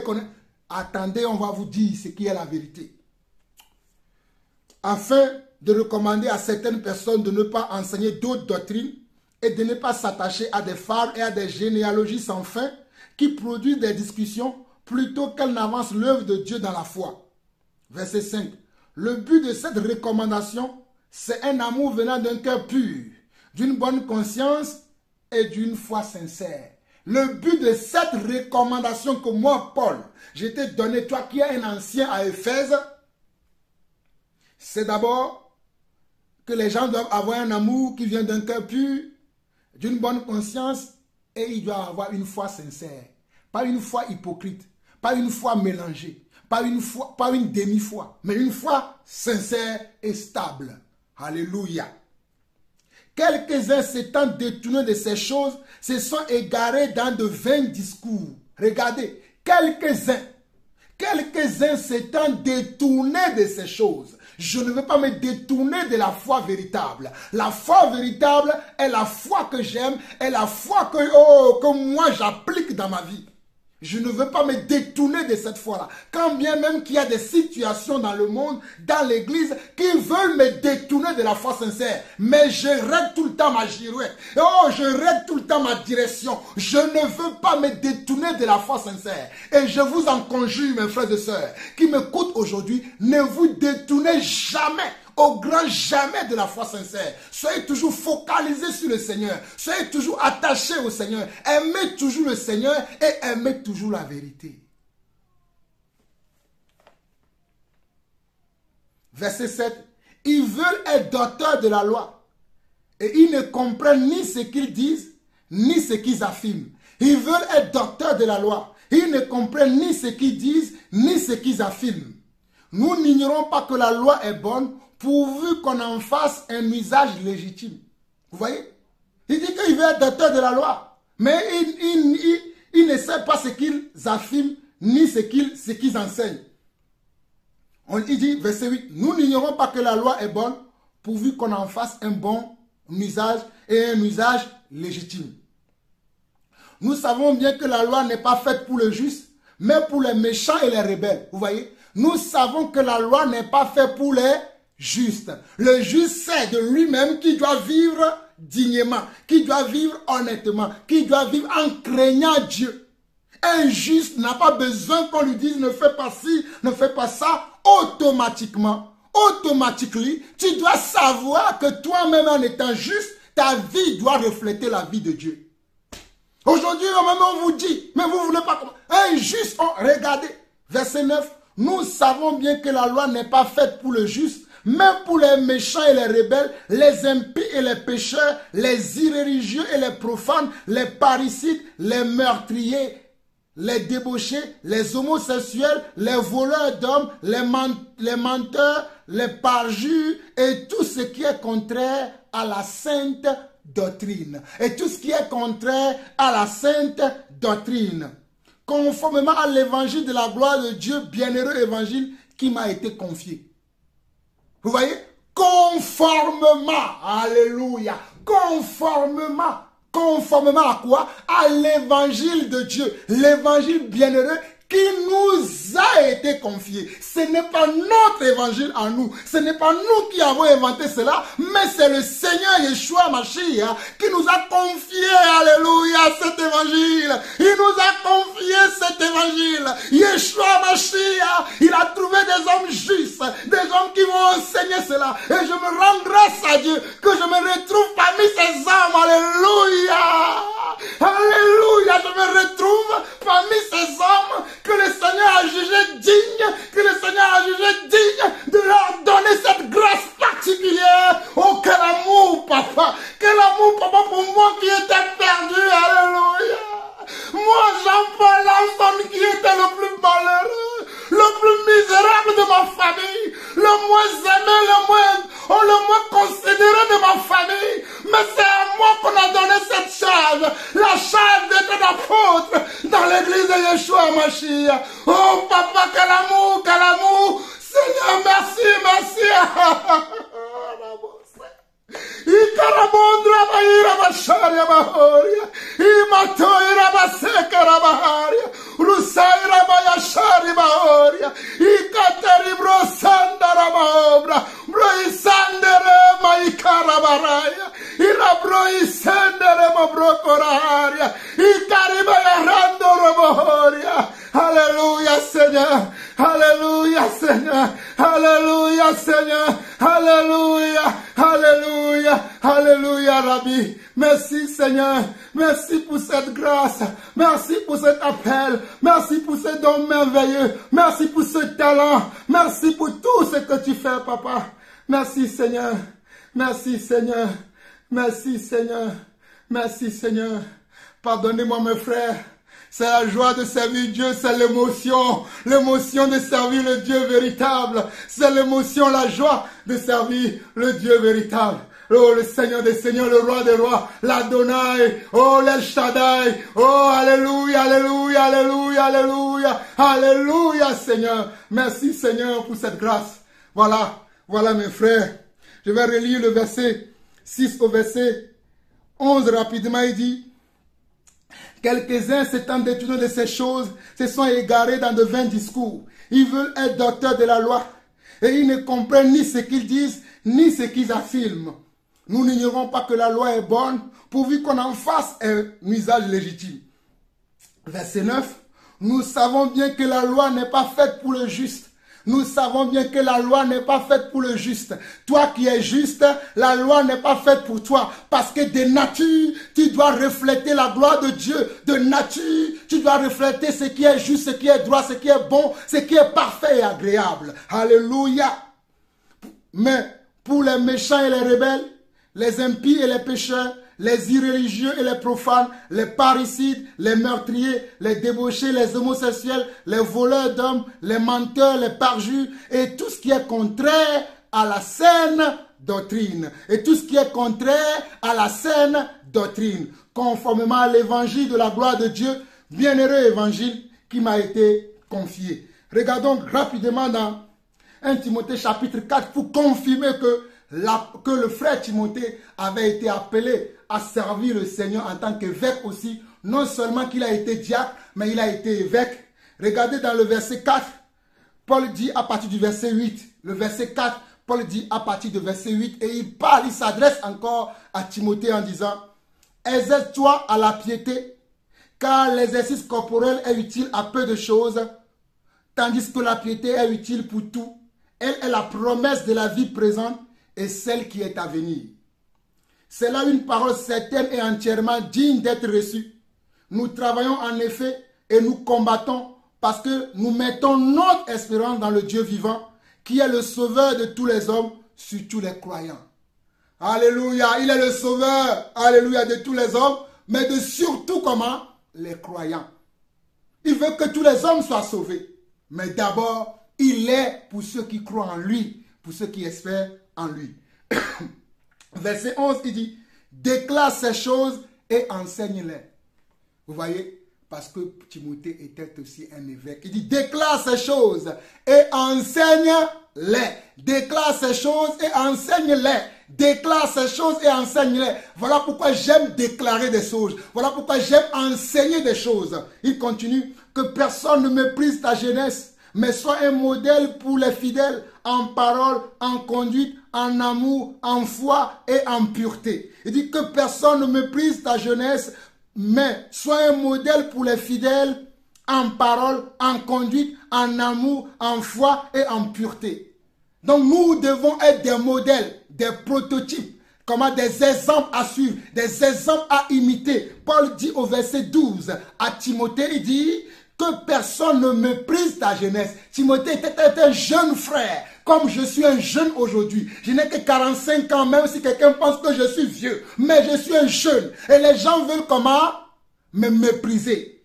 Attendez, on va vous dire ce qui est la vérité. Afin de recommander à certaines personnes de ne pas enseigner d'autres doctrines et de ne pas s'attacher à des fables et à des généalogies sans fin qui produisent des discussions plutôt qu'elles n'avancent l'œuvre de Dieu dans la foi. Verset 5. Le but de cette recommandation, c'est un amour venant d'un cœur pur, d'une bonne conscience et d'une foi sincère. Le but de cette recommandation que moi, Paul, je t'ai donné, toi qui es un ancien à Éphèse, c'est d'abord que les gens doivent avoir un amour qui vient d'un cœur pur, d'une bonne conscience, et ils doivent avoir une foi sincère. Pas une foi hypocrite, pas une foi mélangée, pas une demi-foi, mais une foi sincère et stable. Alléluia. Quelques-uns s'étant détournés de ces choses, se sont égarés dans de vains discours. Regardez, quelques-uns s'étant détournés de ces choses. Je ne veux pas me détourner de la foi véritable. La foi véritable est la foi que j'aime, est la foi que moi j'applique dans ma vie. Je ne veux pas me détourner de cette foi-là. Quand bien même qu'il y a des situations dans le monde, dans l'église, qui veulent me détourner de la foi sincère. Mais je règle tout le temps ma girouette. Je règle tout le temps ma direction. Je ne veux pas me détourner de la foi sincère. Et je vous en conjure, mes frères et sœurs, qui m'écoutent aujourd'hui, ne vous détournez jamais, au grand jamais de la foi sincère. Soyez toujours focalisés sur le Seigneur. Soyez toujours attachés au Seigneur. Aimez toujours le Seigneur et aimez toujours la vérité. Verset 7. Ils veulent être docteurs de la loi. Et ils ne comprennent ni ce qu'ils disent, ni ce qu'ils affirment. Ils veulent être docteurs de la loi. Ils ne comprennent ni ce qu'ils disent, ni ce qu'ils affirment. Nous n'ignorons pas que la loi est bonne, pourvu qu'on en fasse un usage légitime. Vous voyez? Il dit qu'il veut être docteur de la loi. Mais il ne sait pas ce qu'ils affirment, ni ce qu'ils enseignent. Il dit, verset 8, nous n'ignorons pas que la loi est bonne, pourvu qu'on en fasse un bon usage et un usage légitime. Nous savons bien que la loi n'est pas faite pour le juste, mais pour les méchants et les rebelles. Vous voyez? Nous savons que la loi n'est pas faite pour les juste. Le juste sait de lui-même qu'il doit vivre dignement, qu'il doit vivre honnêtement, qu'il doit vivre en craignant Dieu. Un juste n'a pas besoin qu'on lui dise ne fais pas ci, ne fais pas ça. Automatiquement, tu dois savoir que toi-même en étant juste, ta vie doit refléter la vie de Dieu. Aujourd'hui, on vous dit, mais vous ne voulez pas... Un juste, regardez, verset 9, nous savons bien que la loi n'est pas faite pour le juste, mais pour les méchants et les rebelles, les impies et les pécheurs, les irréligieux et les profanes, les parricides, les meurtriers, les débauchés, les homosexuels, les voleurs d'hommes, les menteurs, les parjures et tout ce qui est contraire à la sainte doctrine. Et tout ce qui est contraire à la sainte doctrine. Conformément à l'évangile de la gloire de Dieu, bienheureux évangile qui m'a été confié. Vous voyez? Conformément, alléluia, conformément à quoi? À l'évangile de Dieu, l'évangile bienheureux qui nous a été confié. Ce n'est pas notre évangile à nous, ce n'est pas nous qui avons inventé cela, mais c'est le Seigneur Yeshua Mashiach qui nous a confié, alléluia, cet évangile. Il nous a confié cet évangile. Yeshua Mashiach, il a trouvé des hommes justes, des hommes qui vont enseigner cela. Et je me rends grâce à Dieu que je me retrouve parmi ces hommes, alléluia. Alléluia, je me retrouve parmi ces hommes que le Seigneur a jugé digne, que le Seigneur a jugé digne de leur donner cette grâce particulière. Oh, quel amour, papa! Quel amour, papa, pour moi qui étais perdu, alléluia! Moi, Jean-Paul Lanson, qui était le plus malheureux, le plus misérable de ma famille, le moins aimé, le moins considéré de ma famille. Mais c'est à moi qu'on a donné cette charge, la charge d'être apôtre dans l'église de Yeshua Mashiach. Oh papa, quel amour, Seigneur, merci, merci. Ikarabondra baira basharia bahoria, imatoira basekara baharia, rusaira bayashari bahoria, ikateri brosandara bahobra, broisandere maikara baraya, ira broisandere mabrokoraria, ikariba yarandoro bahoria. Alléluia Seigneur, alléluia Seigneur, alléluia Seigneur, alléluia, alléluia, alléluia Rabbi. Merci Seigneur, merci pour cette grâce, merci pour cet appel, merci pour ce don merveilleux, merci pour ce talent, merci pour tout ce que tu fais papa. Merci Seigneur, merci Seigneur, merci Seigneur, merci Seigneur. Pardonnez-moi mes frères. C'est la joie de servir Dieu, c'est l'émotion de servir le Dieu véritable. C'est l'émotion, la joie de servir le Dieu véritable. Oh, le Seigneur des Seigneurs, le Roi des Rois, l'Adonai, oh, l'El Shaddai, oh, alléluia, alléluia, alléluia, alléluia, alléluia, Seigneur. Merci, Seigneur, pour cette grâce. Voilà, mes frères. Je vais relire le verset 6 au verset 11 rapidement. Il dit: quelques-uns s'étant détournés de ces choses se sont égarés dans de vains discours. Ils veulent être docteurs de la loi et ils ne comprennent ni ce qu'ils disent ni ce qu'ils affirment. Nous n'ignorons pas que la loi est bonne pourvu qu'on en fasse un usage légitime. Verset 9. Nous savons bien que la loi n'est pas faite pour le juste. Nous savons bien que la loi n'est pas faite pour le juste. Toi qui es juste, la loi n'est pas faite pour toi. Parce que de nature, tu dois refléter la gloire de Dieu. De nature, tu dois refléter ce qui est juste, ce qui est droit, ce qui est bon, ce qui est parfait et agréable. Alléluia. Mais pour les méchants et les rebelles, les impies et les pécheurs, les irréligieux et les profanes, les parricides, les meurtriers, les débauchés, les homosexuels, les voleurs d'hommes, les menteurs, les parjures et tout ce qui est contraire à la saine doctrine. Et tout ce qui est contraire à la saine doctrine. Conformément à l'évangile de la gloire de Dieu, bienheureux évangile qui m'a été confié. Regardons rapidement dans 1 Timothée chapitre 4 pour confirmer que le frère Timothée avait été appelé à servir le Seigneur en tant qu'évêque aussi. Non seulement qu'il a été diacre, mais il a été évêque. Regardez dans le verset 4, Paul dit à partir du verset 8. Le verset 4, Paul dit à partir du verset 8 et il parle, il s'adresse encore à Timothée en disant: exerce-toi à la piété, car l'exercice corporel est utile à peu de choses, tandis que la piété est utile pour tout. Elle est la promesse de la vie présente et celle qui est à venir. C'est là une parole certaine et entièrement digne d'être reçue. Nous travaillons en effet et nous combattons parce que nous mettons notre espérance dans le Dieu vivant, qui est le sauveur de tous les hommes, surtout les croyants. Alléluia, il est le sauveur, alléluia, de tous les hommes, mais de surtout comment? Les croyants. Il veut que tous les hommes soient sauvés. Mais d'abord, il est pour ceux qui croient en lui, pour ceux qui espèrent en lui. Verset 11, il dit: déclare ces choses et enseigne-les. Vous voyez, parce que Timothée était aussi un évêque. Il dit, déclare ces choses et enseigne-les. Déclare ces choses et enseigne-les. Déclare ces choses et enseigne-les. Voilà pourquoi j'aime déclarer des choses. Voilà pourquoi j'aime enseigner des choses. Il continue, que personne ne méprise ta jeunesse, mais sois un modèle pour les fidèles en parole, en conduite, en amour, en foi et en pureté. Il dit que personne ne méprise ta jeunesse, mais sois un modèle pour les fidèles en parole, en conduite, en amour, en foi et en pureté. Donc nous devons être des modèles, des prototypes, comment des exemples à suivre, des exemples à imiter. Paul dit au verset 12 à Timothée, il dit que personne ne méprise ta jeunesse. Timothée était un jeune frère, comme je suis un jeune aujourd'hui. Je n'ai que 45 ans, même si quelqu'un pense que je suis vieux. Mais je suis un jeune. Et les gens veulent comment? Me mépriser.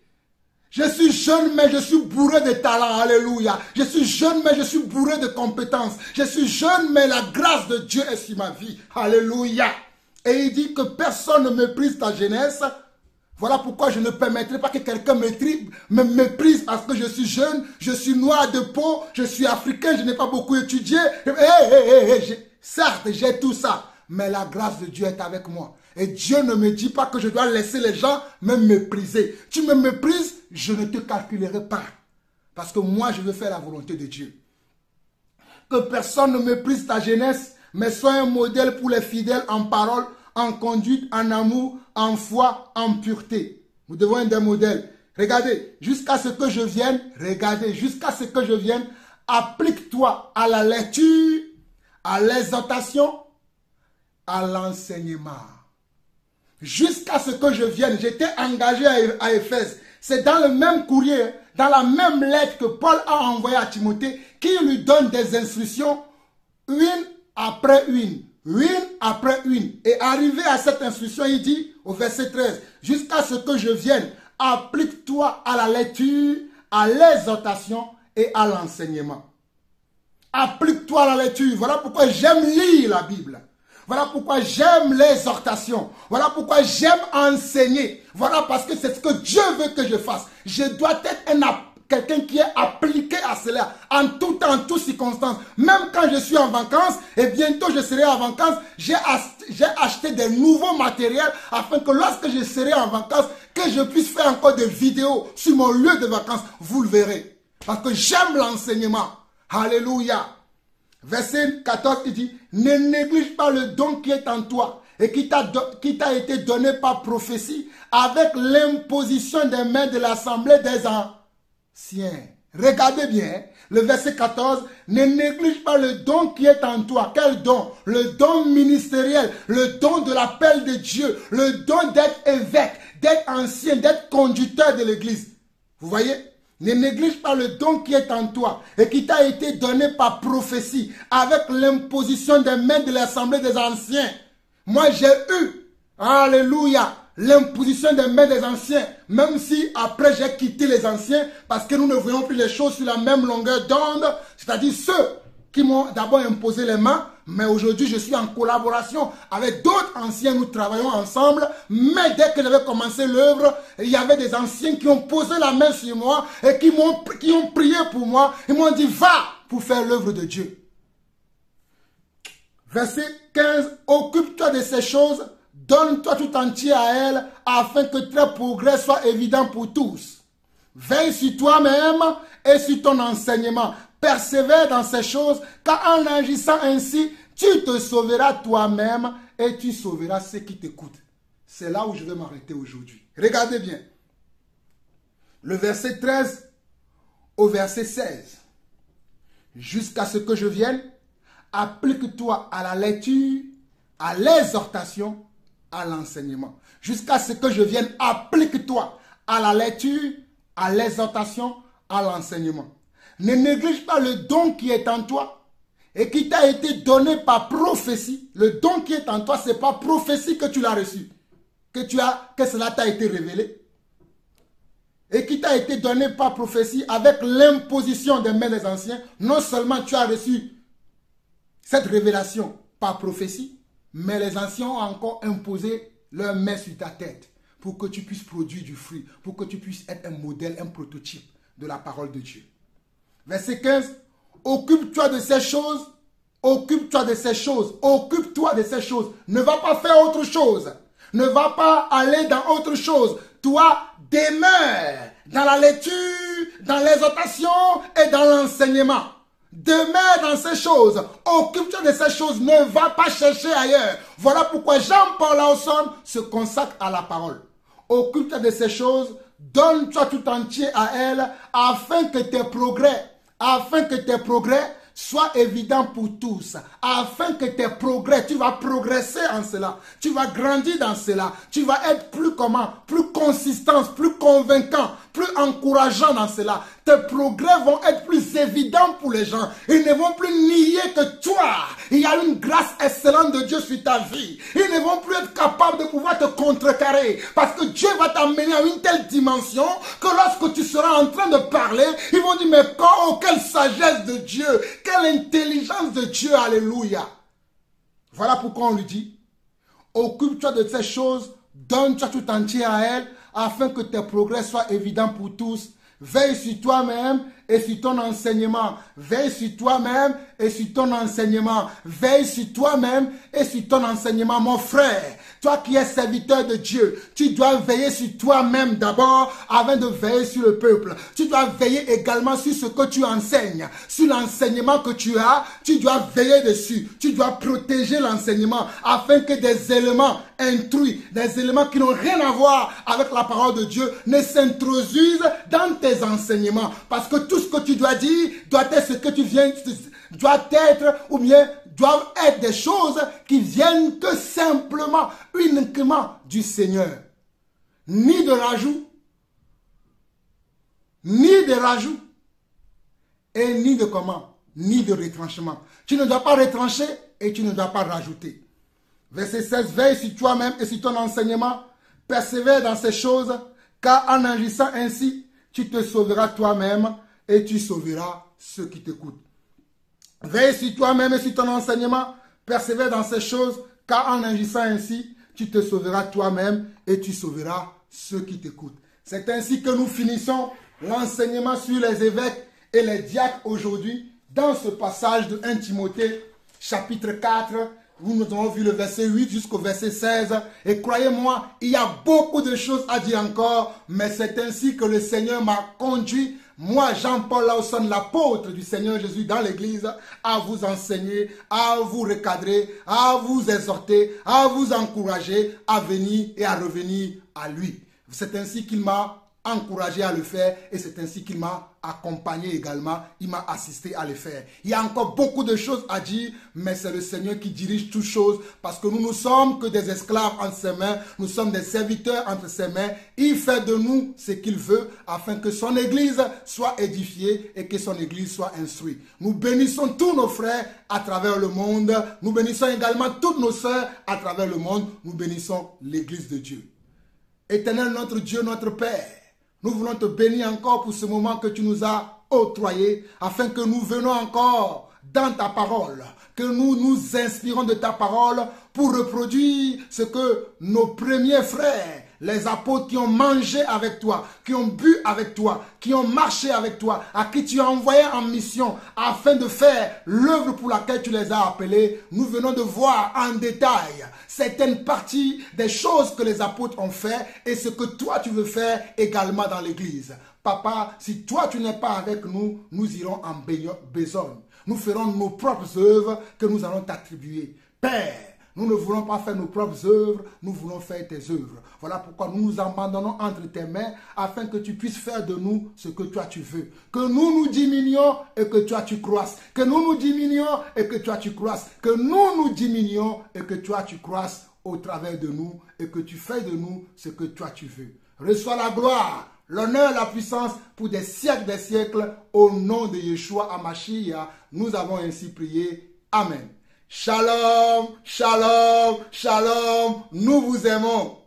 Je suis jeune, mais je suis bourré de talent. Alléluia. Je suis jeune, mais je suis bourré de compétences. Je suis jeune, mais la grâce de Dieu est sur ma vie. Alléluia. Et il dit que personne ne méprise ta jeunesse. Voilà pourquoi je ne permettrai pas que quelqu'un me méprise parce que je suis jeune, je suis noir de peau, je suis africain, je n'ai pas beaucoup étudié. Certes, j'ai tout ça, mais la grâce de Dieu est avec moi. Et Dieu ne me dit pas que je dois laisser les gens me mépriser. Tu me méprises, je ne te calculerai pas. Parce que moi, je veux faire la volonté de Dieu. Que personne ne méprise ta jeunesse, mais sois un modèle pour les fidèles en parole, en conduite, en amour, en foi, en pureté. Nous devons être des modèles. Regardez, jusqu'à ce que je vienne, applique-toi à la lecture, à l'exhortation, à l'enseignement. Jusqu'à ce que je vienne, j'étais engagé à Éphèse. C'est dans le même courrier, dans la même lettre que Paul a envoyé à Timothée, qui lui donne des instructions, une après une. Et arrivé à cette instruction, il dit au verset 13, jusqu'à ce que je vienne, applique-toi à la lecture, à l'exhortation et à l'enseignement. Applique-toi à la lecture. Voilà pourquoi j'aime lire la Bible. Voilà pourquoi j'aime l'exhortation. Voilà pourquoi j'aime enseigner. Voilà parce que c'est ce que Dieu veut que je fasse. Je dois être quelqu'un qui est appliqué à cela, en tout temps, en toutes circonstances. Même quand je suis en vacances, et bientôt je serai en vacances, j'ai acheté des nouveaux matériels afin que lorsque je serai en vacances, que je puisse faire encore des vidéos sur mon lieu de vacances. Vous le verrez. Parce que j'aime l'enseignement. Alléluia. Verset 14, il dit, ne néglige pas le don qui est en toi et qui t'a été donné par prophétie avec l'imposition des mains de l'assemblée des anciens. Regardez bien, le verset 14, ne néglige pas le don qui est en toi. Quel don? Le don ministériel, le don de l'appel de Dieu, le don d'être évêque, d'être ancien, d'être conducteur de l'église. Vous voyez? Ne néglige pas le don qui est en toi et qui t'a été donné par prophétie avec l'imposition des mains de l'assemblée des anciens. Moi j'ai eu, alléluia, l'imposition des mains des anciens, même si après j'ai quitté les anciens parce que nous ne voyons plus les choses sur la même longueur d'onde, c'est-à-dire ceux qui m'ont d'abord imposé les mains, mais aujourd'hui je suis en collaboration avec d'autres anciens, nous travaillons ensemble, mais dès que j'avais commencé l'œuvre, il y avait des anciens qui ont posé la main sur moi et qui ont prié pour moi, ils m'ont dit va pour faire l'œuvre de Dieu. Verset 15, occupe-toi de ces choses, donne-toi tout entier à elles afin que tes progrès soient évidents pour tous. Veille sur toi-même et sur ton enseignement. Persévère dans ces choses, car en agissant ainsi, tu te sauveras toi-même et tu sauveras ceux qui t'écoutent. C'est là où je vais m'arrêter aujourd'hui. Regardez bien. Le verset 13 au verset 16. Jusqu'à ce que je vienne, applique-toi à la lecture, à l'exhortation, à l'enseignement. Jusqu'à ce que je vienne, applique-toi à la lecture, à l'exhortation, à l'enseignement. Ne néglige pas le don qui est en toi et qui t'a été donné par prophétie. Le don qui est en toi, ce n'est pas prophétie que tu l'as reçu, que cela t'a été révélé. Et qui t'a été donné par prophétie avec l'imposition des mains des anciens. Non seulement tu as reçu cette révélation par prophétie, Mais les anciens ont encore imposé leur main sur ta tête pour que tu puisses produire du fruit, pour que tu puisses être un modèle, un prototype de la parole de Dieu. Verset 15. Occupe-toi de ces choses. Occupe-toi de ces choses. Occupe-toi de ces choses. Ne va pas faire autre chose. Ne va pas aller dans autre chose. Toi, demeure dans la lecture, dans l'exhortation et dans l'enseignement. Demeure dans ces choses. Occupe-toi de ces choses. Ne va pas chercher ailleurs. Voilà pourquoi Jean-Paul Lawson se consacre à la parole. Occupe-toi de ces choses. Donne-toi tout entier à elle afin que tes progrès soient évidents pour tous. Afin que tes progrès, tu vas progresser en cela. Tu vas grandir dans cela. Tu vas être plus consistant, plus convaincant, plus encourageant dans cela. Tes progrès vont être plus évidents pour les gens. Ils ne vont plus nier que toi, il y a une grâce excellente de Dieu sur ta vie. Ils ne vont plus être capables de pouvoir te contrecarrer. Parce que Dieu va t'amener à une telle dimension que lorsque tu seras en train de parler, ils vont dire, mais quelle sagesse de Dieu, quelle intelligence de Dieu, alléluia. Voilà pourquoi on lui dit, occupe-toi de ces choses, donne-toi tout entier à elle, afin que tes progrès soient évidents pour tous. Veille sur toi-même et sur ton enseignement. Veille sur toi-même et sur ton enseignement. Veille sur toi-même et sur ton enseignement, mon frère. Toi qui es serviteur de Dieu, tu dois veiller sur toi-même d'abord avant de veiller sur le peuple. Tu dois veiller également sur ce que tu enseignes. Sur l'enseignement que tu as, tu dois veiller dessus. Tu dois protéger l'enseignement afin que des éléments intrus, des éléments qui n'ont rien à voir avec la parole de Dieu ne s'introduisent dans tes enseignements. Parce que tout ce que tu dois dire doit être ce que tu viens, doit être ou bien doivent être des choses qui viennent que simplement, uniquement du Seigneur. Ni de rajout, et ni de comment, ni de retranchement. Tu ne dois pas retrancher et tu ne dois pas rajouter. Verset 16, veille sur toi-même et sur ton enseignement, persévère dans ces choses, car en agissant ainsi, tu te sauveras toi-même et tu sauveras ceux qui t'écoutent. Veille sur toi-même et sur ton enseignement, persévère dans ces choses, car en agissant ainsi, tu te sauveras toi-même et tu sauveras ceux qui t'écoutent. C'est ainsi que nous finissons l'enseignement sur les évêques et les diacres aujourd'hui, dans ce passage de 1 Timothée, chapitre 4, où nous avons vu le verset 8 jusqu'au verset 16. Et croyez-moi, il y a beaucoup de choses à dire encore, mais c'est ainsi que le Seigneur m'a conduit, moi, Jean-Paul Lawson, l'apôtre du Seigneur Jésus dans l'église, à vous enseigner, à vous recadrer, à vous exhorter, à vous encourager à venir et à revenir à lui. C'est ainsi qu'il m'a encouragé à le faire et c'est ainsi qu'il m'a accompagné également, il m'a assisté à le faire. Il y a encore beaucoup de choses à dire, mais c'est le Seigneur qui dirige toutes choses parce que nous ne sommes que des esclaves entre ses mains, nous sommes des serviteurs entre ses mains. Il fait de nous ce qu'il veut afin que son église soit édifiée et que son église soit instruite. Nous bénissons tous nos frères à travers le monde, nous bénissons également toutes nos sœurs à travers le monde, nous bénissons l'église de Dieu. Éternel notre Dieu, notre Père, nous voulons te bénir encore pour ce moment que tu nous as octroyé, afin que nous venons encore dans ta parole, que nous nous inspirons de ta parole pour reproduire ce que nos premiers frères, les apôtres qui ont mangé avec toi, qui ont bu avec toi, qui ont marché avec toi, à qui tu as envoyé en mission afin de faire l'œuvre pour laquelle tu les as appelés, nous venons de voir en détail certaines parties des choses que les apôtres ont fait et ce que toi tu veux faire également dans l'église. Papa, si toi tu n'es pas avec nous, nous irons en besogne. Nous ferons nos propres œuvres que nous allons t'attribuer. Père, nous ne voulons pas faire nos propres œuvres, nous voulons faire tes œuvres. Voilà pourquoi nous nous abandonnons entre tes mains afin que tu puisses faire de nous ce que toi tu veux. Que nous nous diminuions et que toi tu croisses. Que nous nous diminuions et que toi tu croisses. Que nous nous diminuions et que toi tu croisses au travers de nous et que tu fais de nous ce que toi tu veux. Reçois la gloire, l'honneur, la puissance pour des siècles au nom de Yeshua HaMashiach. Nous avons ainsi prié. Amen. Shalom, shalom, shalom. Nous vous aimons.